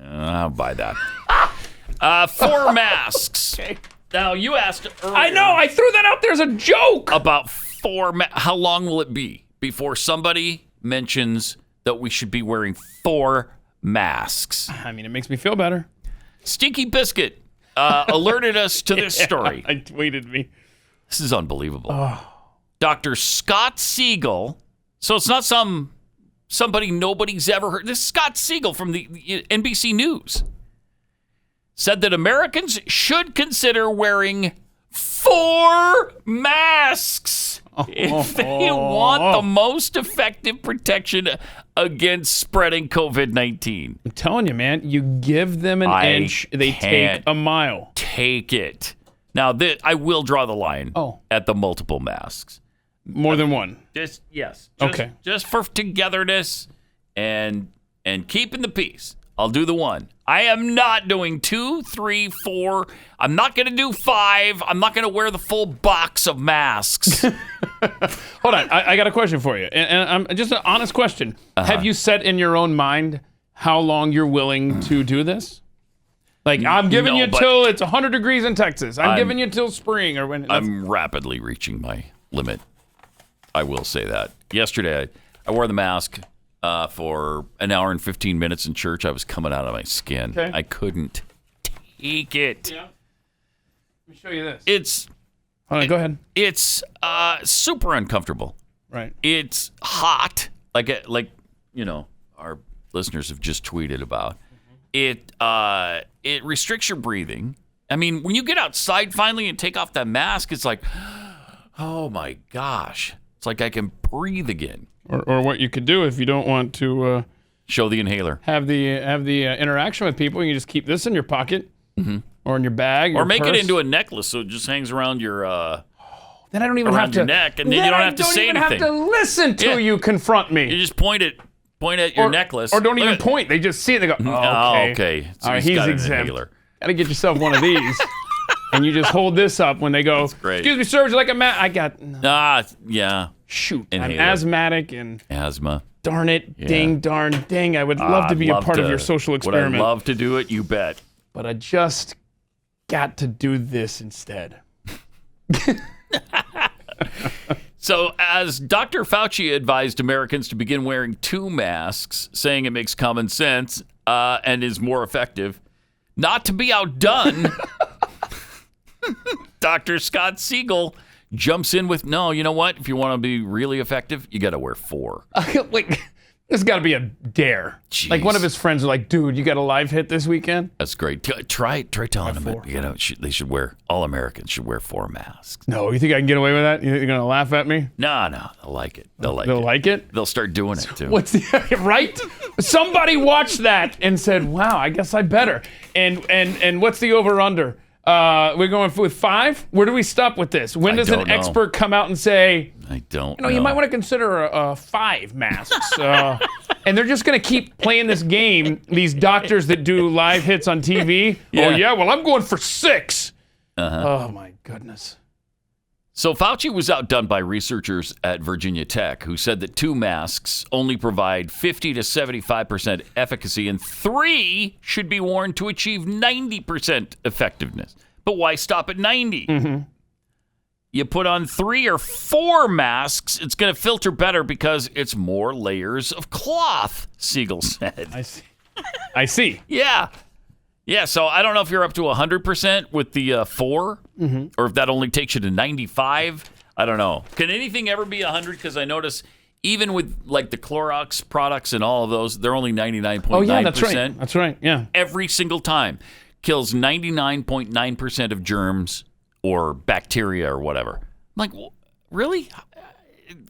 I'll buy that. 4 masks. Okay. Now, you asked earlier. I know, I threw that out there as a joke. About 4 how long will it be before somebody mentions that we should be wearing 4 masks? I mean, it makes me feel better. Stinky Biscuit alerted us to this story. I tweeted me. This is unbelievable. Dr. Scott Segal. So it's not somebody nobody's ever heard. This is Scott Segal from the NBC News. Said that Americans should consider wearing 4 masks if they want the most effective protection against spreading COVID-19. I'm telling you, man, you give them an inch, they take a mile. Take it. Now, I will draw the line at the multiple masks. More than one. Okay. Just for togetherness and keeping the peace. I'll do the 1. I am not doing 2, 3, 4. I'm not going to do 5. I'm not going to wear the full box of masks. Hold on. I got a question for you. And I'm just an honest question. Have you set in your own mind how long you're willing to do this? Like, I'm giving you till it's 100 degrees in Texas. I'm giving you till spring. Or when. I'm rapidly reaching my limit. I will say that. Yesterday, I wore the mask for an hour and 15 minutes in church. I was coming out of my skin. Okay. I couldn't take it. Yeah. Let me show you this. It's Hold on, go ahead. It's super uncomfortable. Right. It's hot, like our listeners have just tweeted about. It restricts your breathing. I mean, when you get outside finally and take off that mask, it's like, oh my gosh, it's like I can breathe again. Or what you could do if you don't want to show the inhaler, have the interaction with people, you can just keep this in your pocket or in your bag, or make purse. it into a necklace so it just hangs around your. Then I don't even around have to your neck, and then you don't have to say anything. I don't even have to listen to you confront me. You just point at your necklace, or don't even point. They just see it. They go, oh, okay. So all right, he's exempt. Got to get yourself one of these. And you just hold this up when they go, excuse me, sir, would you like a mat? I got... No. Yeah. Shoot. Inhaler. I'm asthmatic and... Asthma. Darn it. Yeah. Dang. I would love to be a part of your social experiment. Would I love to do it? You bet. But I just got to do this instead. So, as Dr. Fauci advised Americans to begin wearing 2 masks, saying it makes common sense and is more effective, not to be outdone... Dr. Scott Segal jumps in with, no, you know what? If you want to be really effective, you got to wear 4. There's got to be a dare. Jeez. Like one of his friends are like, dude, you got a live hit this weekend? That's great. Try telling them it. They should wear, all Americans should wear 4 masks. No, you think I can get away with that? You think you're going to laugh at me? No, they'll like it. They'll like it? They'll start doing it too. Right? Somebody watched that and said, wow, I guess I better. And what's the over-under? We're going with 5? Where do we stop with this? When does an expert come out and say, I don't know. You might want to consider 5 masks. And they're just going to keep playing this game, these doctors that do live hits on TV. Yeah. Oh, yeah, well, I'm going for 6. Oh, my goodness. So Fauci was outdone by researchers at Virginia Tech who said that 2 masks only provide 50 to 75% efficacy and 3 should be worn to achieve 90% effectiveness. But why stop at 90? Mm-hmm. You put on 3 or 4 masks, it's going to filter better because it's more layers of cloth, Segal said. I see. Yeah, so I don't know if you're up to 100% with the 4, or if that only takes you to 95. I don't know. Can anything ever be 100? Because I notice even with like the Clorox products and all of those, they're only 99.9%. Oh, yeah, that's right. That's right, yeah. Every single time. Kills 99.9% of germs or bacteria or whatever. I'm like, really?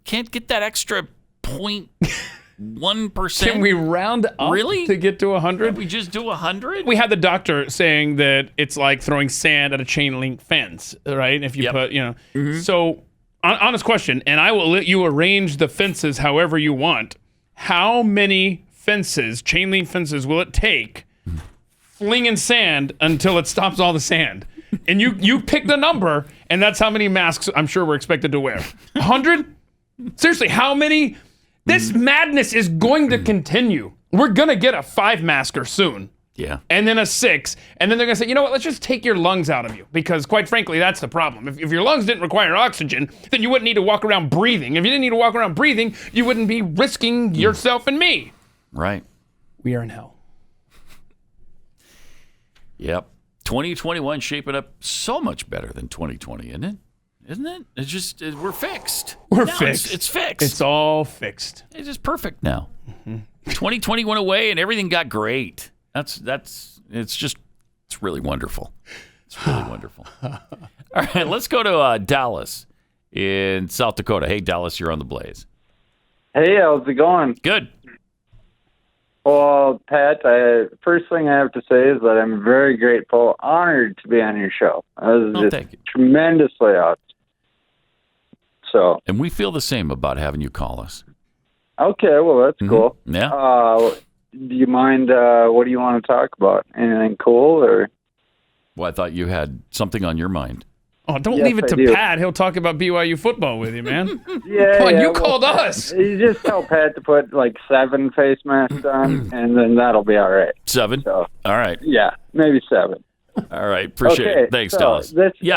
Can't get that extra 0.1%? Can we round up to get to 100? Can't we just do 100? We had the doctor saying that it's like throwing sand at a chain link fence, right? If you put, So, honest question, and I will let you arrange the fences however you want. How many fences, chain link fences, will it take flinging sand until it stops all the sand? And you pick the number, and that's how many masks I'm sure we're expected to wear. 100? Seriously, how many? This madness is going to continue. We're going to get a 5-masker soon. Yeah. And then a 6. And then they're going to say, you know what, let's just take your lungs out of you. Because quite frankly, that's the problem. If your lungs didn't require oxygen, then you wouldn't need to walk around breathing. If you didn't need to walk around breathing, you wouldn't be risking yourself and me. Right. We are in hell. Yep. 2021 shaping up so much better than 2020, isn't it? Isn't it? It's just, we're fixed. We're fixed. It's fixed. It's all fixed. It's just perfect now. 2020 went away and everything got great. It's really wonderful. It's really wonderful. All right, let's go to Dallas in South Dakota. Hey, Dallas, you're on the Blaze. Hey, how's it going? Good. Well, Pat, first thing I have to say is that I'm very grateful, honored to be on your show. I was thank you. Tremendously honored. So. And we feel the same about having you call us. Okay, well, that's cool. Yeah. Do you mind, what do you want to talk about? Anything cool, or? Well, I thought you had something on your mind. Oh, don't leave it to Pat. He'll talk about BYU football with you, man. Yeah, come on, you called us. You just tell Pat to put like 7 face masks on, and then that'll be all right. 7? So, all right. Yeah, maybe 7. All right, appreciate it. Thanks, Dallas. This is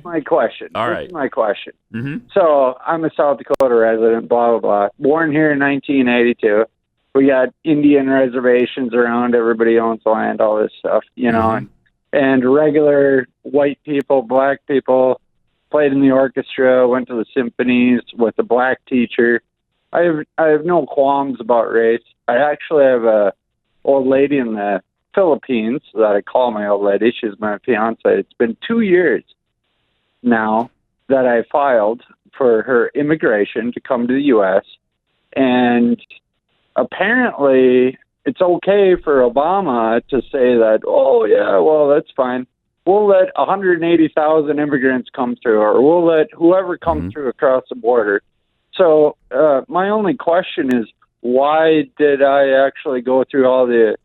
my question. All right. This is my question. Mm-hmm. So I'm a South Dakota resident, blah, blah, blah. Born here in 1982. We got Indian reservations around. Everybody owns land, all this stuff, you know. And regular white people, black people, played in the orchestra, went to the symphonies with a black teacher. I have no qualms about race. I actually have a old lady in the Philippines that I call my old lady. She's my fiance. It's been 2 years now that I filed for her immigration to come to the U.S. And apparently it's okay for Obama to say that, oh, yeah, well, that's fine. We'll let 180,000 immigrants come through, or we'll let whoever comes through across the border. So my only question is, why did I actually go through all the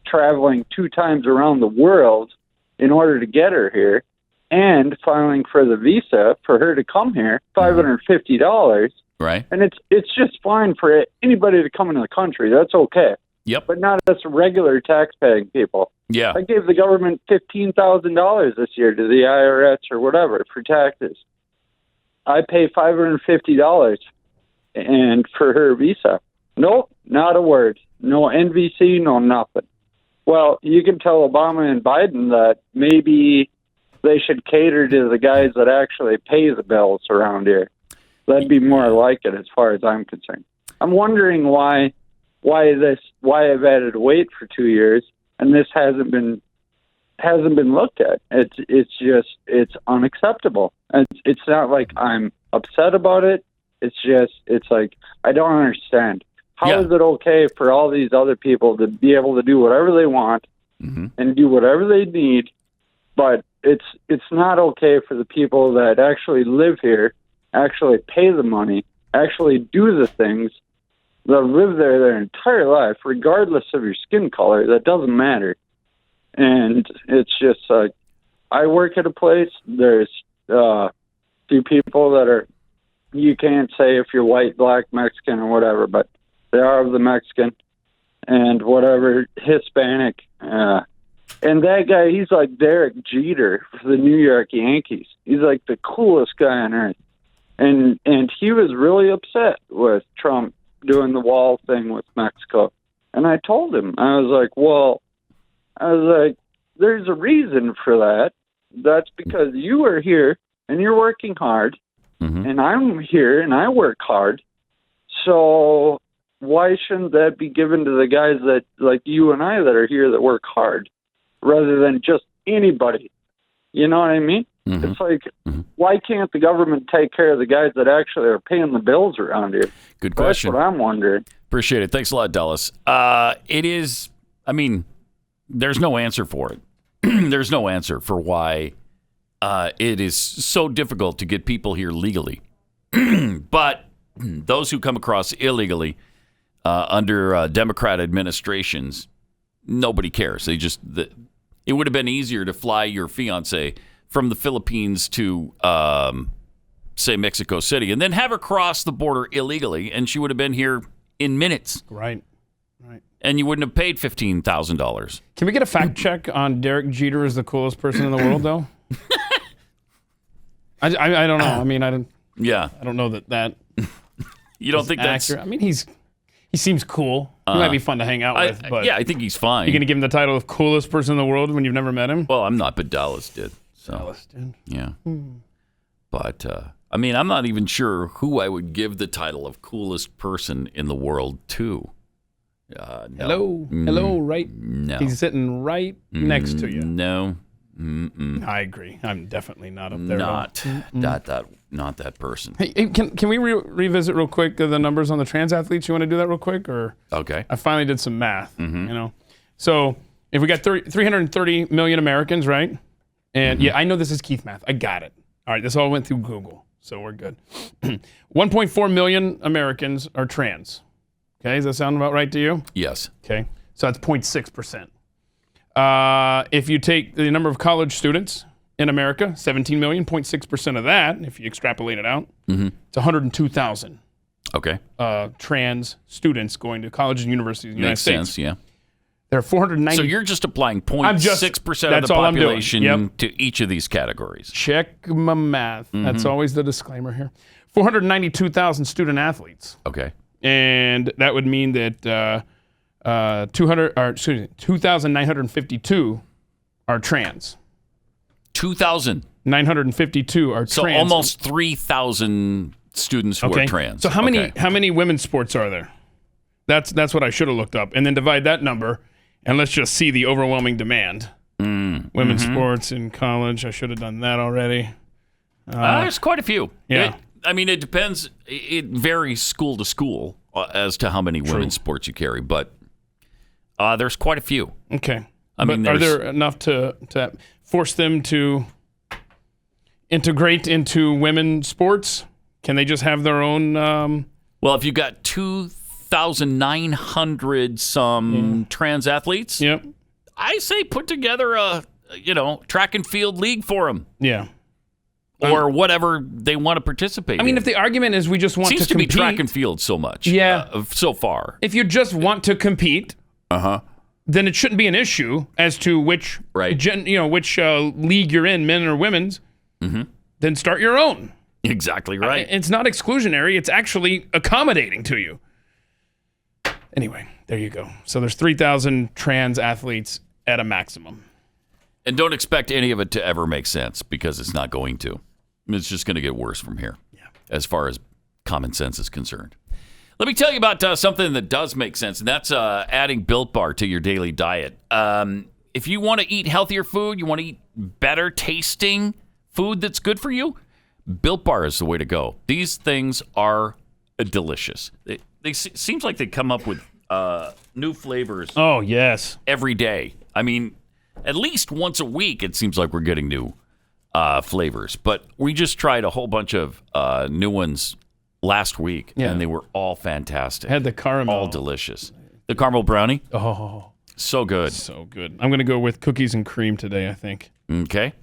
traveling 2 times around the world in order to get her here and filing for the visa for her to come here, $550? Right. And it's just fine for anybody to come into the country. That's okay. Yep. But not us regular tax-paying people. Yeah. I gave the government $15,000 this year to the IRS or whatever for taxes. I pay $550 and for her visa. Nope, not a word. No NVC, no nothing. Well, you can tell Obama and Biden that maybe they should cater to the guys that actually pay the bills around here. That'd be more like it as far as I'm concerned. I'm wondering why I've had to wait for 2 years and this hasn't been looked at. It's unacceptable. It's not like I'm upset about it. It's like I don't understand. How is it okay for all these other people to be able to do whatever they want and do whatever they need, but it's not okay for the people that actually live here, actually pay the money, actually do the things, that live there their entire life, regardless of your skin color. That doesn't matter. And it's just like, I work at a place, there's few people that are, you can't say if you're white, black, Mexican, or whatever, but they are of the Mexican and whatever, Hispanic. And that guy, he's like Derek Jeter for the New York Yankees. He's like the coolest guy on earth. And he was really upset with Trump doing the wall thing with Mexico. And I told him, I was like, there's a reason for that. That's because you are here and you're working hard, and I'm here and I work hard. So why shouldn't that be given to the guys that, like you and I, that are here that work hard, rather than just anybody? You know what I mean? It's like, why can't the government take care of the guys that actually are paying the bills around here? Good question. That's what I'm wondering. Appreciate it. Thanks a lot, Dallas. It is, I mean, there's no answer for it. There's no answer for why it is so difficult to get people here legally. But those who come across illegally under Democrat administrations, nobody cares. It would have been easier to fly your fiance from the Philippines to, say, Mexico City, and then have her cross the border illegally, and she would have been here in minutes. Right. And you wouldn't have paid $15,000. Can we get a fact check on Derek Jeter as the coolest person in the world, though? I don't know. I mean, I don't know that. You don't think that's accurate. I mean, he seems cool. He might be fun to hang out with. But yeah, I think he's fine. You're gonna give him the title of coolest person in the world when you've never met him? Well, I'm not, but Dallas did. So. Dallas did. Yeah. But I mean, I'm not even sure who I would give the title of coolest person in the world to. No. Hello, right? No. He's sitting right next to you. No. I agree. I'm definitely not up there. Not that person. Hey, can we revisit real quick the numbers on the trans athletes? You want to do that real quick, or? Okay. I finally did some math. So if we got 330 million Americans, right? And yeah, I know this is Keith math. I got it. All right, this all went through Google, so we're good. 1.4 million Americans are trans. Okay, does that sound about right to you? Yes. Okay, so that's 0.6%. If you take the number of college students in America, 17 million, 0.6% of that, if you extrapolate it out, it's 102,000. Okay. Trans students going to colleges and universities in the United States. Makes sense, yeah. There are 490. So you're just applying 0.6% of the population to each of these categories. Check my math. That's always the disclaimer here. 492,000 student athletes. Okay. And that would mean that 2,952 are trans. 2,000. 952 are so trans. Almost 3,000 students who are trans. So how many women's sports are there? That's what I should have looked up. And then divide that number, and let's just see the overwhelming demand. Women's sports in college. I should have done that already. There's quite a few. Yeah. It depends. It varies school to school as to how many women's sports you carry, but there's quite a few. Okay. Are there enough to force them to integrate into women's sports? Can they just have their own? Well, if you've got 2,900 some trans athletes, yep. I say put together a track and field league for them. Yeah. Or whatever they want to participate in. I mean, if the argument is we just want to compete. Seems to be track and field so much. Yeah. So far. If you just want to compete, then it shouldn't be an issue as to which league you're in, men or women's. Then start your own. Exactly right. It's not exclusionary. It's actually accommodating to you. Anyway, there you go. So there's 3,000 trans athletes at a maximum. And don't expect any of it to ever make sense because it's not going to. It's just going to get worse from here as far as common sense is concerned. Let me tell you about something that does make sense, and that's adding Built Bar to your daily diet. If you want to eat healthier food, you want to eat better tasting food that's good for you, Built Bar is the way to go. These things are delicious. They seems like they come up with new flavors. Oh, yes. Every day. I mean, at least once a week, it seems like we're getting new flavors. But we just tried a whole bunch of new ones last week, and they were all fantastic. Had the caramel. All delicious. The caramel brownie? Oh. So good. So good. I'm going to go with cookies and cream today, I think. Okay.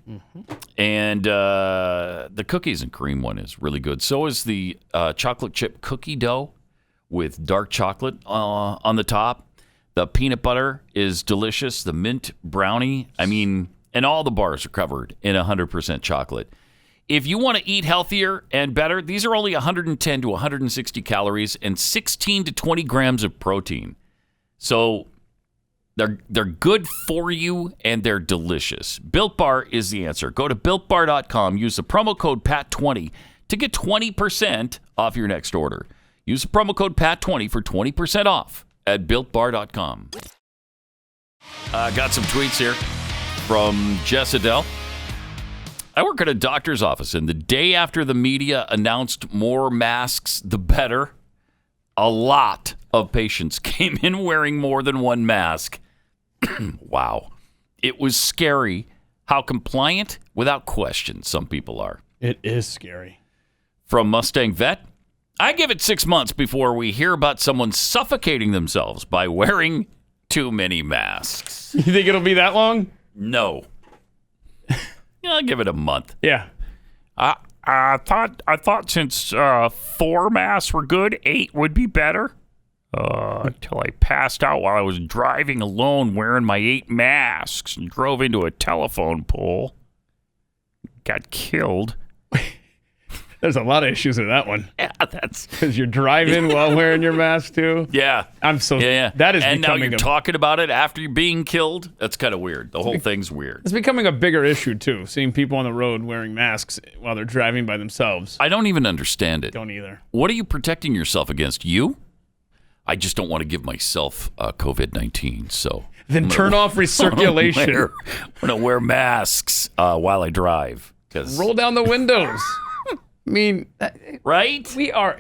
And the cookies and cream one is really good. So is the chocolate chip cookie dough with dark chocolate on the top. The peanut butter is delicious. The mint brownie, and all the bars are covered in 100% chocolate. If you want to eat healthier and better, these are only 110 to 160 calories and 16 to 20 grams of protein. So they're good for you and they're delicious. Built Bar is the answer. Go to BuiltBar.com. Use the promo code PAT20 to get 20% off your next order. Use the promo code PAT20 for 20% off at BuiltBar.com. Got some tweets here from Jess Adele. I work at a doctor's office, and the day after the media announced more masks, the better, a lot of patients came in wearing more than one mask. Wow. It was scary how compliant, without question, some people are. It is scary. From Mustang Vet, I give it 6 months before we hear about someone suffocating themselves by wearing too many masks. You think it'll be that long? No. I'll give it a month. Yeah. I thought since 4 masks were good, 8 would be better. Until I passed out while I was driving alone wearing my 8 masks and drove into a telephone pole. Got killed. There's a lot of issues with that one. Yeah, that's because you're driving while wearing your mask too. Yeah, I'm so. Yeah. That is. And now you're talking about it after you're being killed. That's kind of weird. The whole thing's weird. It's becoming a bigger issue too. Seeing people on the road wearing masks while they're driving by themselves. I don't even understand it. Don't either. What are you protecting yourself against? You? I just don't want to give myself COVID-19. So then turn off recirculation. I'm gonna wear masks while I drive. Roll down the windows. I mean, right? We are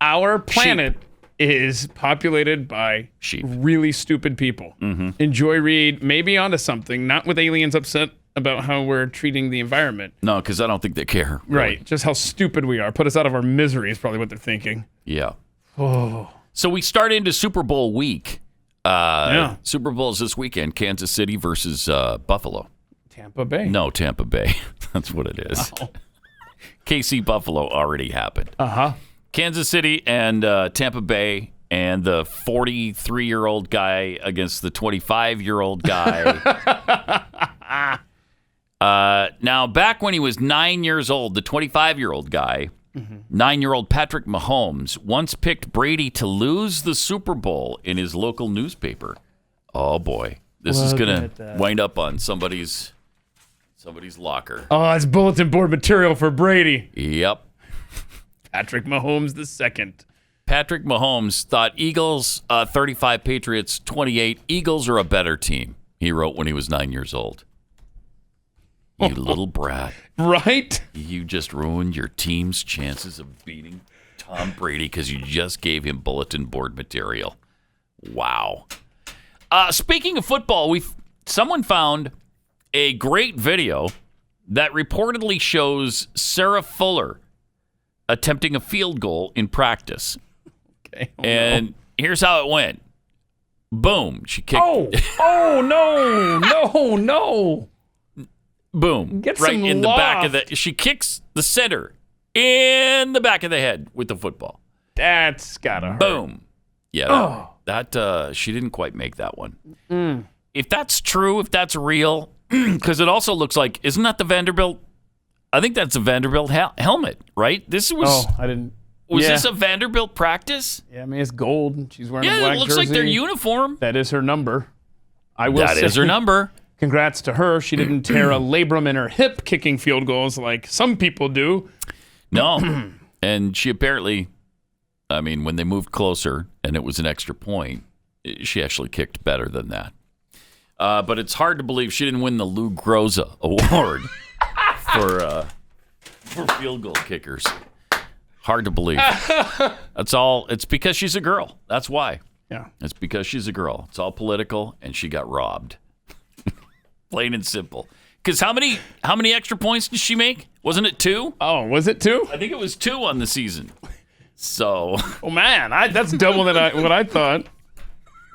our planet is populated by sheep. Really stupid people. Enjoy Reed, maybe onto something, not with aliens upset about how we're treating the environment. No, because I don't think they care. Really. Right. Just how stupid we are. Put us out of our misery is probably what they're thinking. Yeah. Oh. So we start into Super Bowl week. Super Bowl's this weekend. Kansas City versus Buffalo. Tampa Bay. No, Tampa Bay. That's what it is. Wow. KC Buffalo already happened. Kansas City and Tampa Bay, and the 43-year-old guy against the 25-year-old guy. Now, back when he was 9 years old, the 25-year-old guy, 9-year-old Patrick Mahomes, once picked Brady to lose the Super Bowl in his local newspaper. Oh, boy. This is going to wind up on somebody's Somebody's locker. Oh, it's bulletin board material for Brady. Yep. Patrick Mahomes II. Patrick Mahomes thought Eagles 35, Patriots 28. Eagles are a better team, he wrote when he was 9 years old. You little brat. Right? You just ruined your team's chances of beating Tom Brady because you just gave him bulletin board material. Wow. Speaking of football, someone found a great video that reportedly shows Sarah Fuller attempting a field goal in practice. Okay. And here's how it went. Boom. She kicked. No. Boom. Get right some in the back of loft. she kicks the center in the back of the head with the football. That's gotta hurt. Boom. Yeah. That she didn't quite make that one. If that's true, if that's real, because it also looks like, isn't that the Vanderbilt? I think that's a Vanderbilt helmet, right? This was. I didn't. Was this a Vanderbilt practice? Yeah, I mean, it's gold. She's wearing a black it looks jersey. like their uniform. That is her number. That is her number. Congrats to her. She didn't tear a labrum in her hip kicking field goals like some people do. No. And she apparently, I mean, when they moved closer and it was an extra point, she actually kicked better than that. But it's hard to believe she didn't win the Lou Groza Award for field goal kickers. Hard to believe. That's all. It's because she's a girl. That's why. Yeah. It's because she's a girl. It's all political, and she got robbed. Plain and simple. Because how many extra points did she make? Wasn't it 2? Oh, was it 2? I think it was 2 on the season. So. Oh man, that's double what I thought.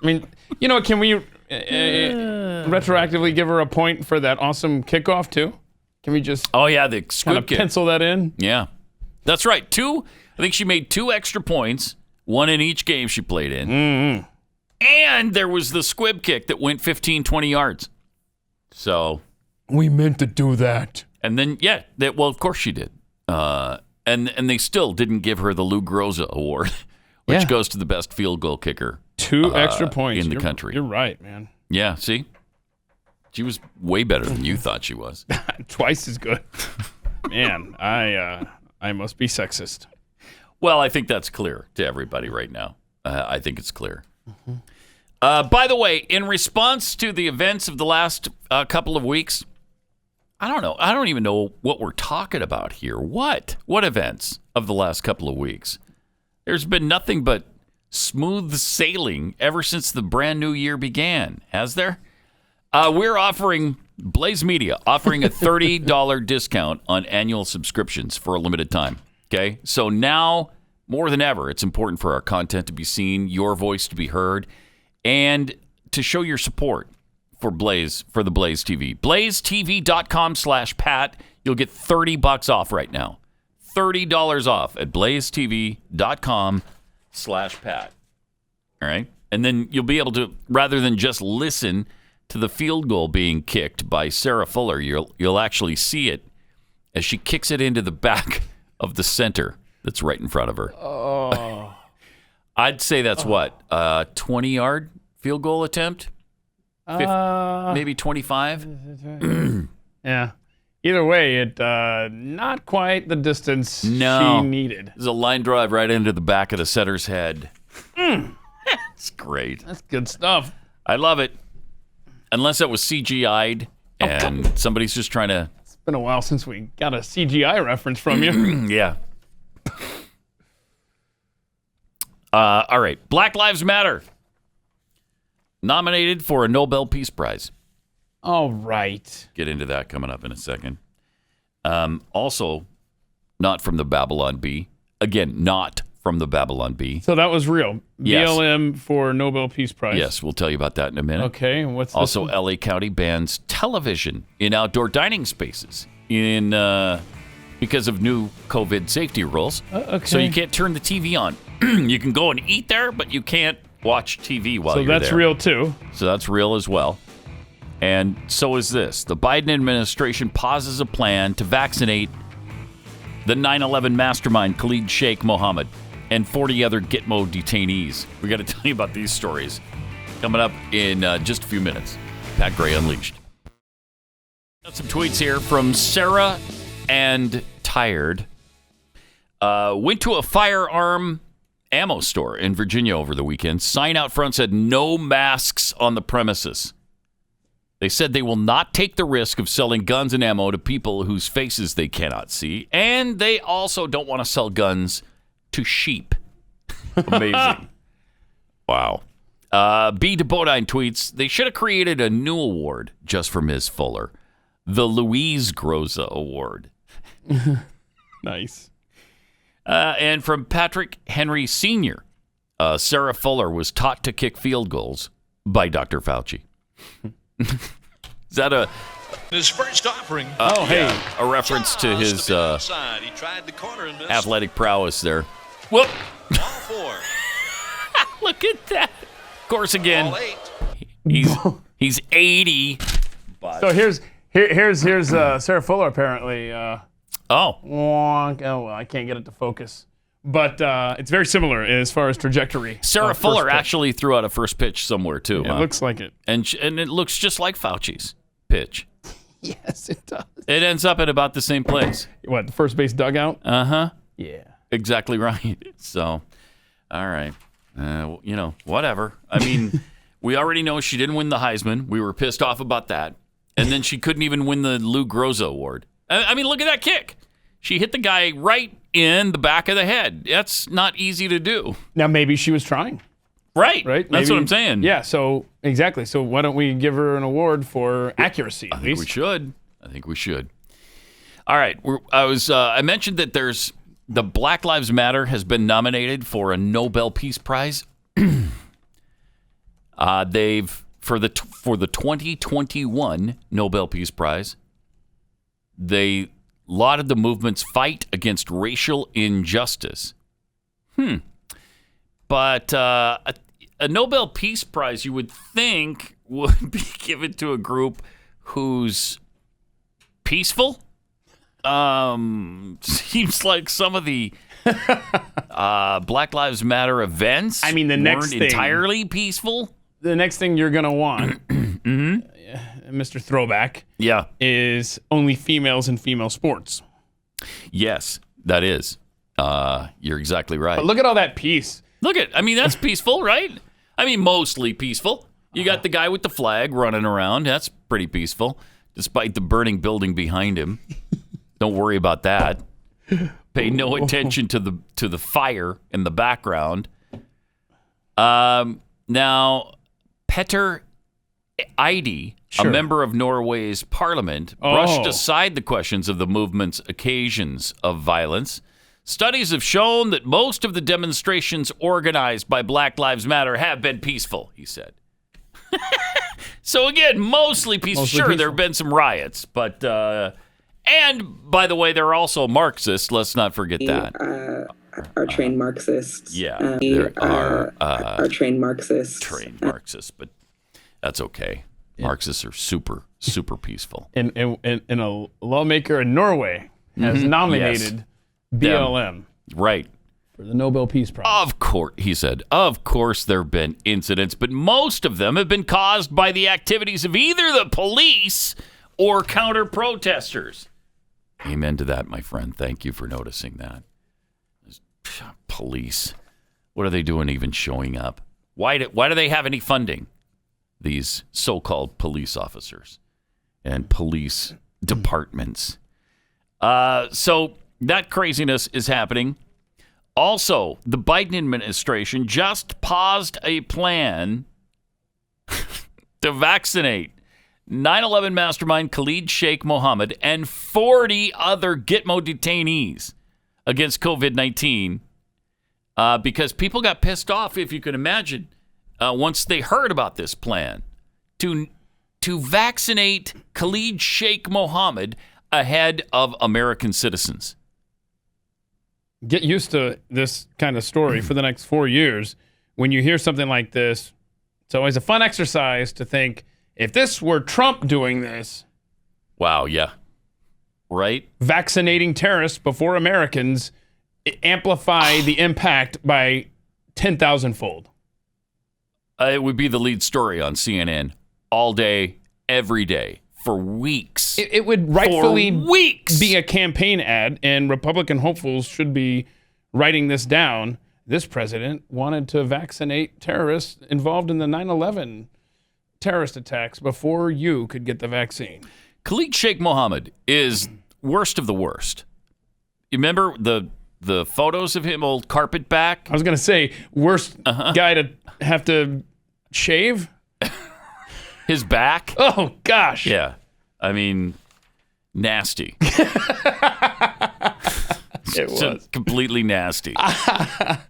I mean, can we retroactively give her a point for that awesome kickoff too? Can we just? Oh yeah, the squib kick. Pencil that in. Yeah, that's right. 2. I think she made 2 extra points, 1 in each game she played in. Mm-hmm. And there was the squib kick that went 15, 20 yards. So we meant to do that. And then well, of course she did. And they still didn't give her the Lou Groza Award, which goes to the best field goal kicker. 2 extra points in the country. You're right, man. Yeah, see? She was way better than you thought she was. Twice as good. Man, I must be sexist. Well, I think that's clear to everybody right now. I think it's clear. Mm-hmm. By the way, in response to the events of the last couple of weeks, I don't know. I don't even know what we're talking about here. What events of the last couple of weeks? There's been nothing but smooth sailing ever since the brand new year began, has there? We're offering, Blaze Media, offering a $30 discount on annual subscriptions for a limited time. Okay? So now, more than ever, it's important for our content to be seen, your voice to be heard, and to show your support for the Blaze TV. BlazeTV.com/Pat. You'll get $30 off right now. $30 off at BlazeTV.com/Pat. All right? And then you'll be able to, rather than just listen to the field goal being kicked by Sarah Fuller, you'll actually see it as she kicks it into the back of the center that's right in front of her. Oh. I'd say that's what, 20-yard field goal attempt? Maybe 25? Yeah. Either way, it not quite the distance she needed. There's a line drive right into the back of the setter's head. It's great. That's good stuff. I love it. Unless it was CGI'd and somebody's just trying to... It's been a while since we got a CGI reference from you. Yeah. All right. Black Lives Matter. Nominated for a Nobel Peace Prize. All right. Get into that coming up in a second. Also, not from the Babylon Bee. Again, not from the Babylon Bee. So that was real. Yes. BLM for Nobel Peace Prize. Yes, we'll tell you about that in a minute. Okay, and what's also this? LA County bans television in outdoor dining spaces because of new COVID safety rules. Okay. So you can't turn the TV on. You can go and eat there, but you can't watch TV while you're there. So that's real too. So that's real as well. And so is this. The Biden administration pauses a plan to vaccinate the 9/11 mastermind Khalid Mohammed and 40 other Gitmo detainees. We got to tell you about these stories coming up in just a few minutes. Pat Gray Unleashed. Some tweets here from Sarah and Tired. Went to a firearm ammo store in Virginia over the weekend. Sign out front said no masks on the premises. They said they will not take the risk of selling guns and ammo to people whose faces they cannot see. And they also don't want to sell guns to sheep. Amazing. Wow. B. DeBodine tweets, they should have created a new award just for Ms. Fuller. The Louise Groza Award. Nice. And from Patrick Henry Sr., Sarah Fuller was taught to kick field goals by Dr. Fauci. Is that his first offering? Hey, a reference to his athletic prowess there. Whoop! Look at that. Of course, again, he's 80. But. So here's Sarah Fuller apparently. I can't get it to focus. But it's very similar as far as trajectory. Sarah Fuller actually threw out a first pitch somewhere, too. It looks like it. And it looks just like Fauci's pitch. Yes, it does. It ends up at about the same place. What, the first base dugout? Uh-huh. Yeah. Exactly right. So, all right. Whatever. I mean, we already know she didn't win the Heisman. We were pissed off about that. And then she couldn't even win the Lou Groza Award. I mean, look at that kick. She hit the guy right in the back of the head. That's not easy to do. Now, maybe she was trying. Right. Right? That's what I'm saying. Yeah, so, exactly. So, why don't we give her an award for accuracy, I think we should. All right. I mentioned that the Black Lives Matter has been nominated for a Nobel Peace Prize. They've for the 2021 Nobel Peace Prize, they lauded the movement's fight against racial injustice. But a Nobel Peace Prize, you would think, would be given to a group who's peaceful. Seems like some of the Black Lives Matter events weren't entirely peaceful. The next thing you're going to want, Mr. Throwback, is only females in female sports. Yes, that is. You're exactly right. But look at all that peace. That's peaceful, right? Mostly peaceful. You got the guy with the flag running around. That's pretty peaceful, despite the burning building behind him. Don't worry about that. Pay no attention to the fire in the background. Now, Petter Eide, a member of Norway's parliament, brushed aside the questions of the movement's occasions of violence. Studies have shown that most of the demonstrations organized by Black Lives Matter have been peaceful, he said. So again, mostly peaceful. There have been some riots, but and by the way, they're also Marxists. Let's not forget that. Are trained Marxists. Yeah, there are trained Marxists. Trained Marxists, but that's okay. Marxists are super, super peaceful. And a lawmaker in Norway has nominated BLM. Right. For the Nobel Peace Prize. Of course, he said, of course there have been incidents, but most of them have been caused by the activities of either the police or counter-protesters. Amen to that, my friend. Thank you for noticing that. Police. What are they doing even showing up? Why do they have any funding? These so-called police officers and police departments. So that craziness is happening. Also, the Biden administration just paused a plan to vaccinate 9/11 mastermind Khalid Sheikh Mohammed and 40 other Gitmo detainees against COVID-19 because people got pissed off, if you can imagine, once they heard about this plan to vaccinate Khalid Sheikh Mohammed ahead of American citizens. Get used to this kind of story for the next 4 years. When you hear something like this, it's always a fun exercise to think, if this were Trump doing this. Wow, yeah. Right? Vaccinating terrorists before Americans amplify the impact by 10,000-fold. It would be the lead story on CNN all day, every day, for weeks. It would rightfully weeks be a campaign ad, and Republican hopefuls should be writing this down. This president wanted to vaccinate terrorists involved in the 9/11 terrorist attacks before you could get the vaccine. Khalid Mohammed is worst of the worst. You remember the photos of him, old carpet back? I was going to say, worst guy to have to shave? His back? Oh, gosh. Yeah. I mean, nasty. It was. Completely nasty.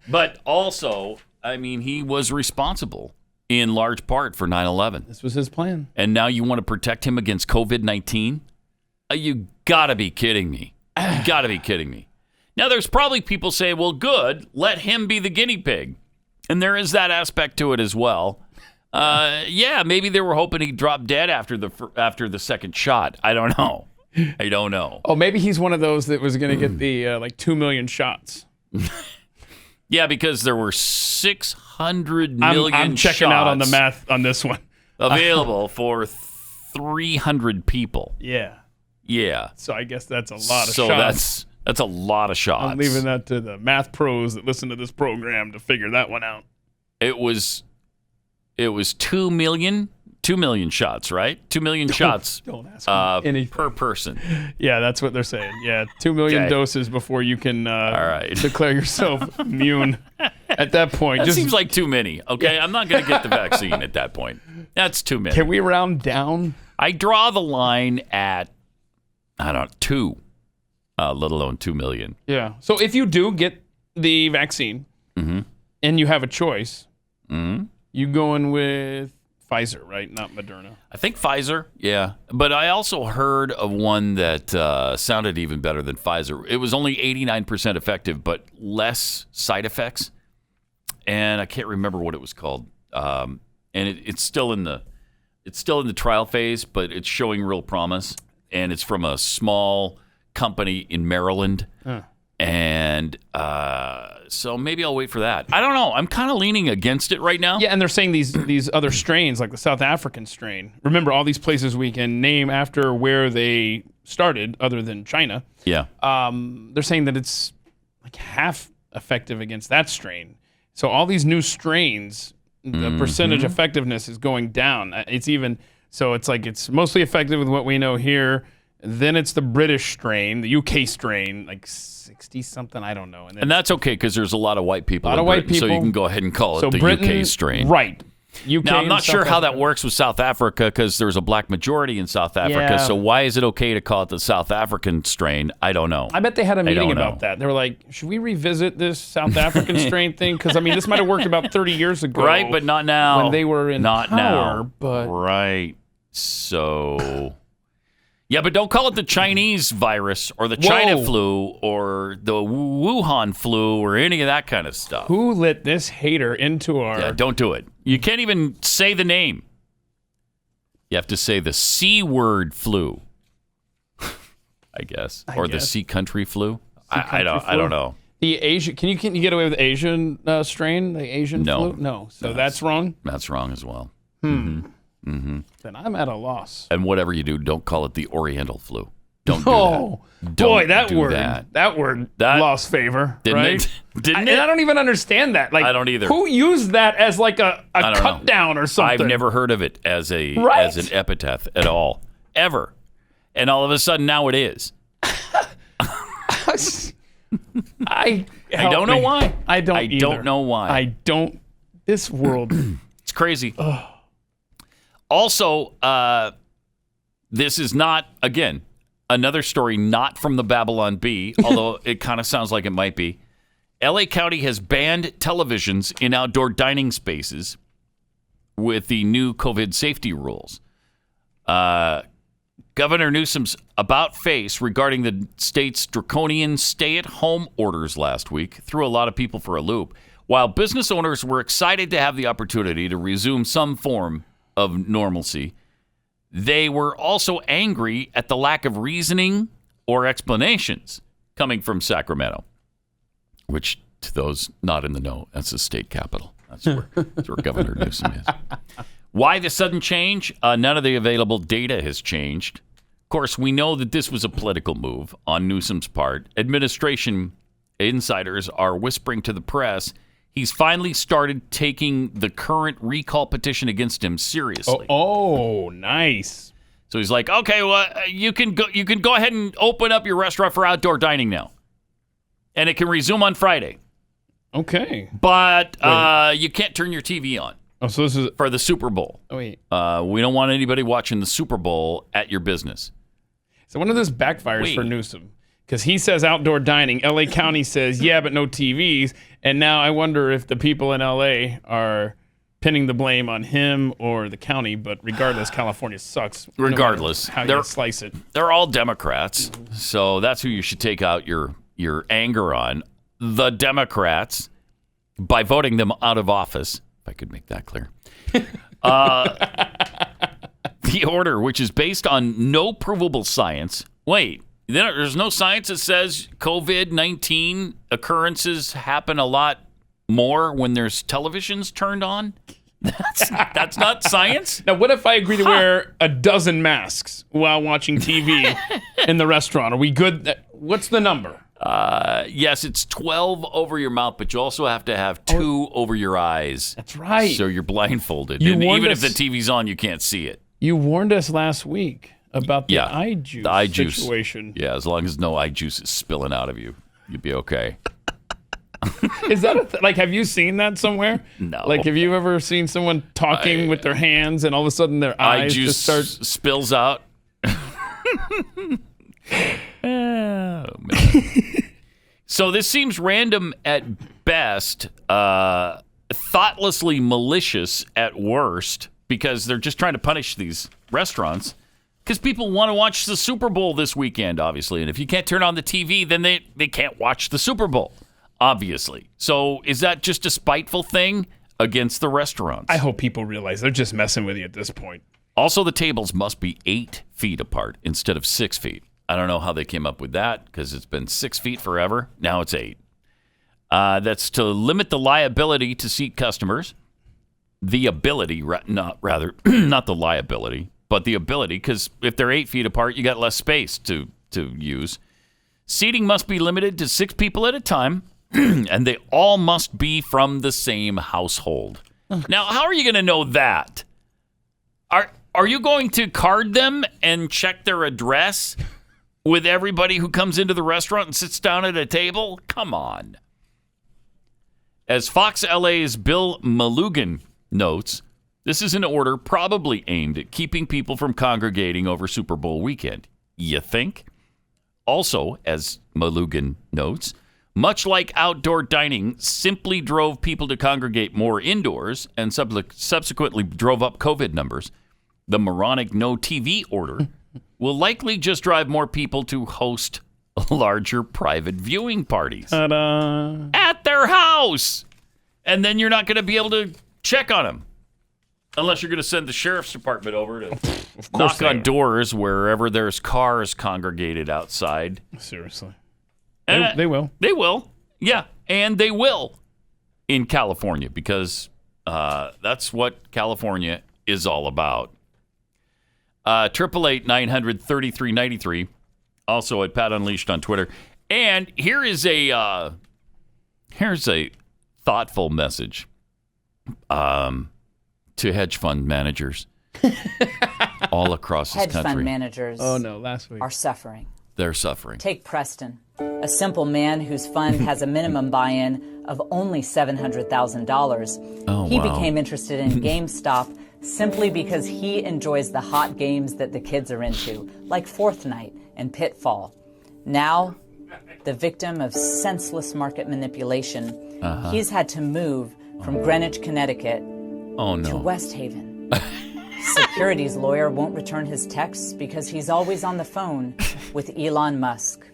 But also, I mean, he was responsible in large part for 9/11. This was his plan. And now you want to protect him against COVID-19? You got to be kidding me. You got to be kidding me. Now, there's probably people say, well, good, let him be the guinea pig. And there is that aspect to it as well. Yeah, maybe they were hoping he'd drop dead after the second shot. I don't know. Oh, maybe he's one of those that was going to get the 2 million shots. Yeah, because there were 600 million I'm checking out on the math on this one. Available for 300 people. Yeah. Yeah. So I guess that's a lot of shots. So that's a lot of shots. I'm leaving that to the math pros that listen to this program to figure that one out. It was 2 million shots, right? 2 million shots don't ask me per person. Yeah, that's what they're saying. Yeah, 2 million doses before you can declare yourself immune. At that point, that seems like too many. Okay, yeah. I'm not going to get the vaccine at that point. That's too many. Can we round down? I draw the line at 2, let alone 2 million. Yeah. So if you do get the vaccine and you have a choice, you going with Pfizer, right? Not Moderna. I think Pfizer, yeah. But I also heard of one that sounded even better than Pfizer. It was only 89% effective, but less side effects. And I can't remember what it was called. And it's still in the trial phase, but it's showing real promise. And it's from a small company in Maryland. And so maybe I'll wait for that. I don't know. I'm kind of leaning against it right now. Yeah, and they're saying these other strains, like the South African strain. Remember, all these places we can name after where they started, other than China. Yeah. They're saying that it's like half effective against that strain. So all these new strains, the percentage effectiveness is going down. It's mostly effective with what we know here. Then it's the British strain, the UK strain, like 60-something, I don't know. And that's okay because there's a lot of white people in Britain, so you can go ahead and call it the UK strain. Right. UK now, I'm not sure how that Africa. works with South Africa because there's a black majority in South Africa, Yeah. so why is it okay to call it the South African strain? I don't know. I bet they had a meeting about that. They were like, should we revisit this South African strain thing? Because, I mean, this might have worked about 30 years ago. Right, but not now. When they were in not power. Now. But right. So... Yeah, but don't call it the Chinese virus or the China flu or the Wuhan flu or any of that kind of stuff. Who let this hater into our... Yeah, don't do it. You can't even say the name. You have to say the C word flu, I guess. The C country flu. I don't know. The Asian... Can you get away with the Asian strain? The Asian flu? No. So that's wrong? That's wrong as well. Then I'm at a loss. And whatever you do, don't call it the Oriental flu. Don't do that. Boy, that word lost favor, right? Didn't it? And I don't even understand that. Like, I don't either. Who used that as like a cut down or something? I've never heard of it as an epithet at all, ever. And all of a sudden now it is. I don't know why. I don't know why. This world. It's crazy. Also, this is not, again, another story not from the Babylon Bee, although it kind of sounds like it might be. L.A. County has banned televisions in outdoor dining spaces with the new COVID safety rules. Governor Newsom's about-face regarding the state's draconian stay-at-home orders last week threw a lot of people for a loop. While business owners were excited to have the opportunity to resume some form of normalcy, they were also angry at the lack of reasoning or explanations coming from Sacramento, which, to those not in the know, that's the state capital. That's where Governor Newsom is. Why the sudden change? None of the available data has changed. Of course, we know that this was a political move on Newsom's part. Administration insiders are whispering to the press he's finally started taking the current recall petition against him seriously. Oh, nice. So he's like, okay, well, you can go ahead and open up your restaurant for outdoor dining now, and it can resume on Friday. Okay, but you can't turn your TV on. Oh, so this is for the Super Bowl. Oh wait, we don't want anybody watching the Super Bowl at your business. So one of this backfires for Newsom because he says outdoor dining. L.A. County says yeah, but no TVs. And now I wonder if the people in L.A. are pinning the blame on him or the county. But regardless, California sucks. Regardless, no how you slice it. They're all Democrats, so that's who you should take out your anger on. The Democrats by voting them out of office. If I could make that clear. The order, which is based on no provable science. Wait, there's no science that says COVID-19 occurrences happen a lot more when there's televisions turned on? That's not science? Now, what if I agree to wear a dozen masks while watching TV in the restaurant? Are we good? What's the number? Yes, it's 12 over your mouth, but you also have to have 2 over your eyes. That's right. So you're blindfolded. And even if the TV's on, you can't see it. You warned us last week about the eye juice situation. Yeah, as long as no eye juice is spilling out of you, you'd be okay. Is that like, have you seen that somewhere? No. Like, have you ever seen someone talking with their hands and all of a sudden their eyes just start spills out? Oh, man. So this seems random at best, thoughtlessly malicious at worst, because they're just trying to punish these restaurants because people want to watch the Super Bowl this weekend, obviously. And if you can't turn on the TV, then they can't watch the Super Bowl, obviously. So is that just a spiteful thing against the restaurants? I hope people realize they're just messing with you at this point. Also, the tables must be 8 feet apart instead of 6 feet. I don't know how they came up with that because it's been 6 feet forever. Now it's 8. That's to limit the liability to seat customers. The ability, not the liability, but the ability, because if they're 8 feet apart, you got less space to use. Seating must be limited to 6 people at a time, and they all must be from the same household. Now, how are you going to know that? Are you going to card them and check their address with everybody who comes into the restaurant and sits down at a table? Come on. As Fox LA's Bill Malugan notes, this is an order probably aimed at keeping people from congregating over Super Bowl weekend. You think? Also, as Malugan notes, much like outdoor dining simply drove people to congregate more indoors and subsequently drove up COVID numbers, the moronic no TV order will likely just drive more people to host larger private viewing parties at their house. And then you're not going to be able to check on them unless you're going to send the sheriff's department over to knock on doors wherever there's cars congregated outside. Seriously. And they will. They will. Yeah. And they will in California because that's what California is all about. 888-900-3393. Also at Pat Unleashed on Twitter. And here's a thoughtful message to hedge fund managers all across this country. Hedge fund managers last week are suffering. They're suffering. Take Preston, a simple man whose fund has a minimum buy-in of only $700,000. Oh, he wow. became interested in GameStop simply because he enjoys the hot games that the kids are into, like Fourth Night and Pitfall. Now, the victim of senseless market manipulation, he's had to move from Greenwich, Connecticut to West Haven. Securities lawyer won't return his texts because he's always on the phone with Elon Musk.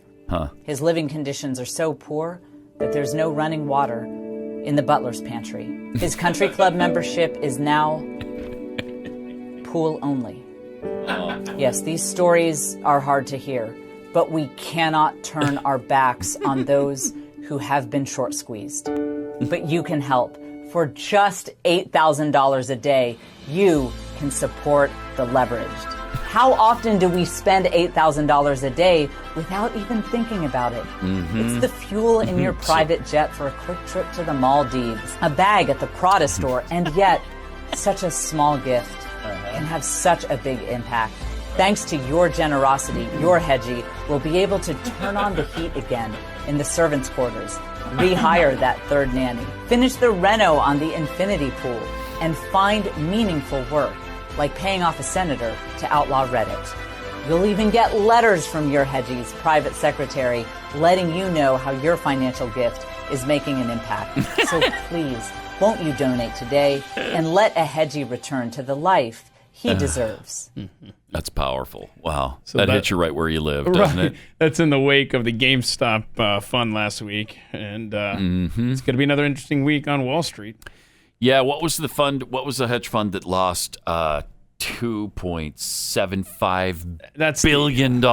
His living conditions are so poor that there's no running water in the butler's pantry. His country club membership is now pool only. Yes, these stories are hard to hear, but we cannot turn our backs on those who have been short squeezed. But you can help. For just $8,000 a day, you can support the leveraged. How often do we spend $8,000 a day without even thinking about it? It's the fuel in your private jet for a quick trip to the Maldives, a bag at the Prada store, and yet such a small gift can have such a big impact. Thanks to your generosity, your Hedgie will be able to turn on the heat again in the servants' quarters, rehire that third nanny, finish the reno on the infinity pool, and find meaningful work, like paying off a senator to outlaw Reddit. You'll even get letters from your Hedgie's private secretary letting you know how your financial gift is making an impact. So please, won't you donate today and let a Hedgie return to the life he deserves? That's powerful. Wow. So that hits you right where you live, doesn't it? That's in the wake of the GameStop fund last week. And it's going to be another interesting week on Wall Street. Yeah, what was the fund? What was the hedge fund that lost $2.75 billion?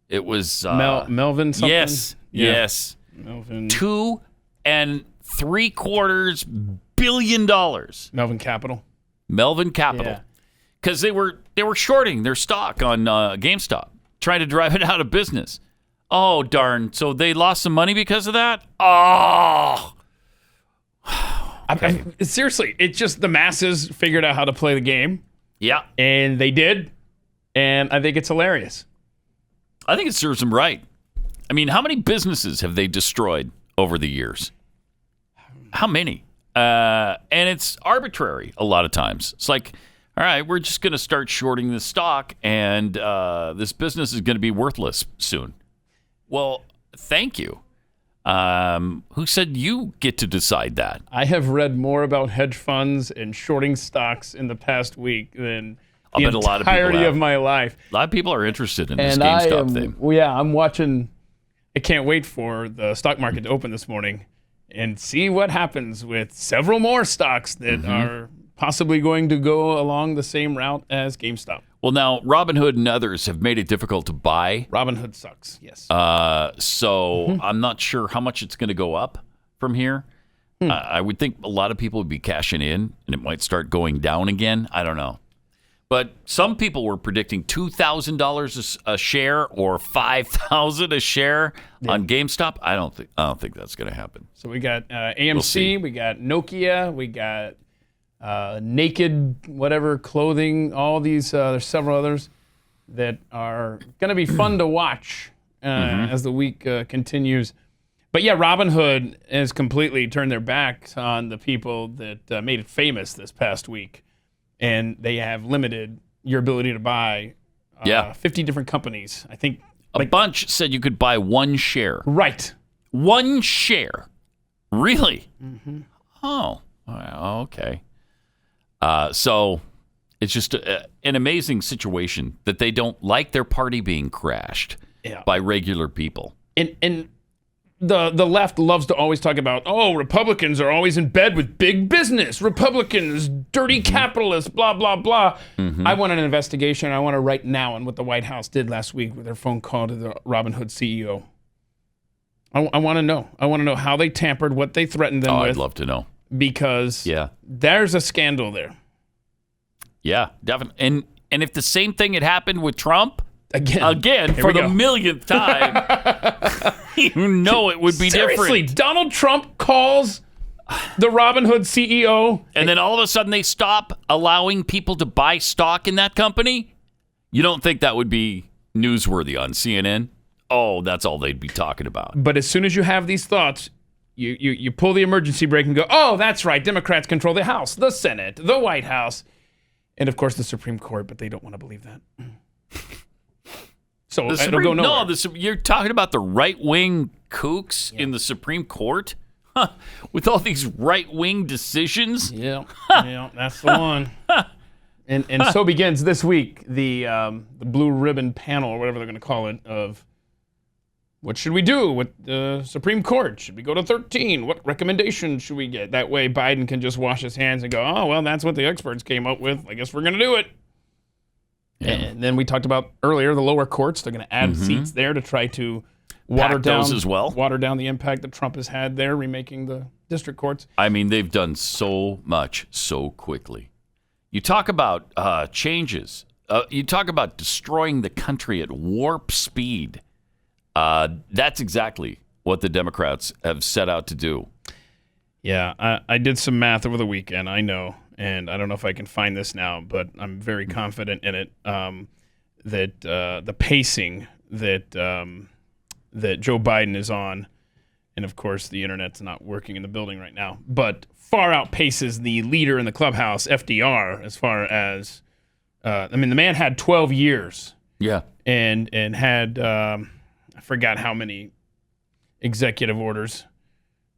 It was Melvin something? Yes. Melvin. $2.75 billion. Melvin Capital. Yeah. Because they were shorting their stock on GameStop, trying to drive it out of business. Oh, darn. So they lost some money because of that? Oh. Okay. Seriously, it's just the masses figured out how to play the game. Yeah. And they did. And I think it's hilarious. I think it serves them right. I mean, how many businesses have they destroyed over the years? How many? And it's arbitrary a lot of times. It's like, all right, we're just going to start shorting this stock, and this business is going to be worthless soon. Well, thank you. Who said you get to decide that? I have read more about hedge funds and shorting stocks in the past week than the entirety of my life. A lot of people are interested in this GameStop thing. Well, yeah, I'm watching. I can't wait for the stock market to open this morning and see what happens with several more stocks that are possibly going to go along the same route as GameStop. Well, now, Robinhood and others have made it difficult to buy. Robinhood sucks, yes. So I'm not sure how much it's going to go up from here. I would think a lot of people would be cashing in, and it might start going down again. I don't know. But some people were predicting $2,000 a share or $5,000 a share on GameStop. I don't think that's going to happen. So we got AMC, we got Nokia, we got Naked, whatever, clothing, all these, there's several others that are going to be fun to watch as the week continues. But yeah, Robinhood has completely turned their backs on the people that made it famous this past week. And they have limited your ability to buy 50 different companies. I think a bunch said you could buy one share. Right. One share. Really? Oh, okay. So it's just an amazing situation that they don't like their party being crashed by regular people. And the left loves to always talk about, Republicans are always in bed with big business. Republicans, dirty capitalists, blah, blah, blah. I want an investigation. I want to right now on what the White House did last week with their phone call to the Robinhood CEO. I want to know. I want to know how they tampered, what they threatened them with. I'd love to know. Because there's a scandal there. Yeah, definitely. And if the same thing had happened with Trump, again for the millionth time, you know it would be Seriously, different. Donald Trump calls the Robinhood CEO. And then all of a sudden they stop allowing people to buy stock in that company? You don't think that would be newsworthy on CNN? Oh, that's all they'd be talking about. But as soon as you have these thoughts, you pull the emergency brake and go, oh, that's right, Democrats control the House, the Senate, the White House, and of course the Supreme Court, but they don't want to believe that. So it'll go nowhere. No, you're talking about the right-wing kooks in the Supreme Court? Huh. With all these right-wing decisions? Yeah, that's the one. And so begins this week the blue ribbon panel, or whatever they're going to call it, of what should we do with the Supreme Court? Should we go to 13? What recommendations should we get? That way Biden can just wash his hands and go, oh, well, that's what the experts came up with. I guess we're going to do it. Yeah. And then we talked about earlier the lower courts. They're going to add seats there to try to water down the impact that Trump has had there, remaking the district courts. I mean, they've done so much so quickly. You talk about changes. You talk about destroying the country at warp speed. That's exactly what the Democrats have set out to do. Yeah, I did some math over the weekend, I know, and I don't know if I can find this now, but I'm very confident in it, that the pacing that Joe Biden is on, and of course the internet's not working in the building right now, but far outpaces the leader in the clubhouse, FDR, as far as, the man had 12 years. Yeah. And had, I forgot how many executive orders,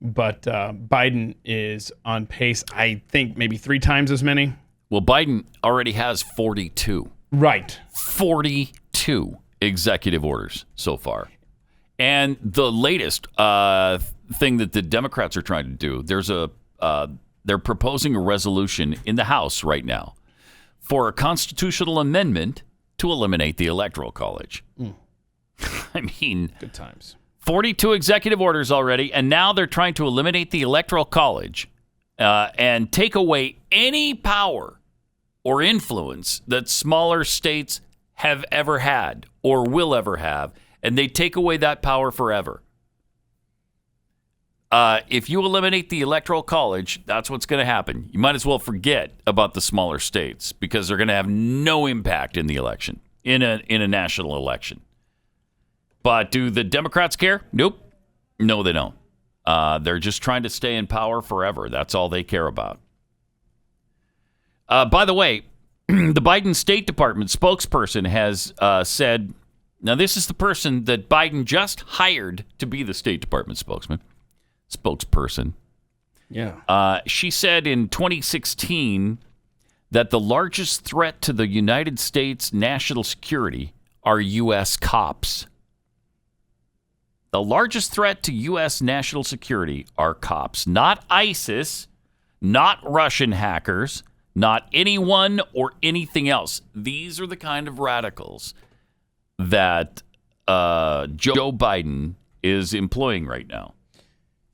but Biden is on pace, I think, maybe 3 times as many. Well, Biden already has 42. Right. 42 executive orders so far. And the latest thing that the Democrats are trying to do, they're proposing a resolution in the House right now for a constitutional amendment to eliminate the Electoral College. I mean, good times. 42 executive orders already, and now they're trying to eliminate the Electoral College and take away any power or influence that smaller states have ever had or will ever have, and they take away that power forever. If you eliminate the Electoral College, that's what's going to happen. You might as well forget about the smaller states because they're going to have no impact in the election, in a national election. But do the Democrats care? Nope. No, they don't. They're just trying to stay in power forever. That's all they care about. By the way, the Biden State Department spokesperson has said, now this is the person that Biden just hired to be the State Department spokesperson. Yeah. She said in 2016 that the largest threat to the United States national security are U.S. cops. The largest threat to U.S. national security are cops, not ISIS, not Russian hackers, not anyone or anything else. These are the kind of radicals that Joe Biden is employing right now.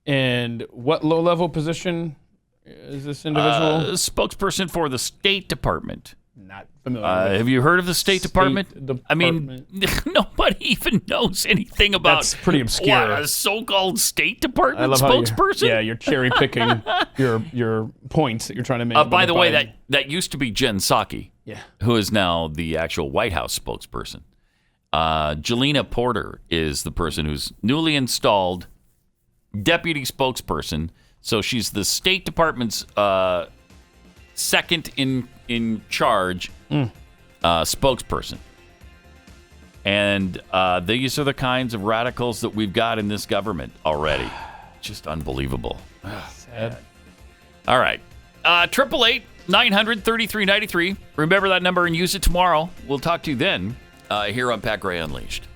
And what low-level position is this individual? Spokesperson for the State Department. Not familiar. Have you heard of the State Department? I mean, nobody even knows anything about. That's pretty obscure. What, a so-called State Department spokesperson? You're cherry picking your points that you're trying to make. By the way, that used to be Jen Psaki, yeah, who is now the actual White House spokesperson. Jelena Porter is the person who's newly installed deputy spokesperson. So she's the State Department's second in charge spokesperson. And these are the kinds of radicals that we've got in this government already. Just unbelievable. Sad. All right. 888-900-3393. Remember that number and use it tomorrow. We'll talk to you then here on Pat Gray Unleashed.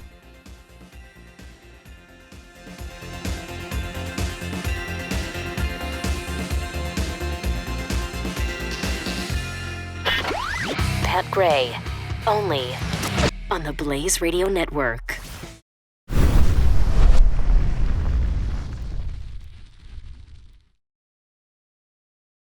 Pat Gray, only on the Blaze Radio Network.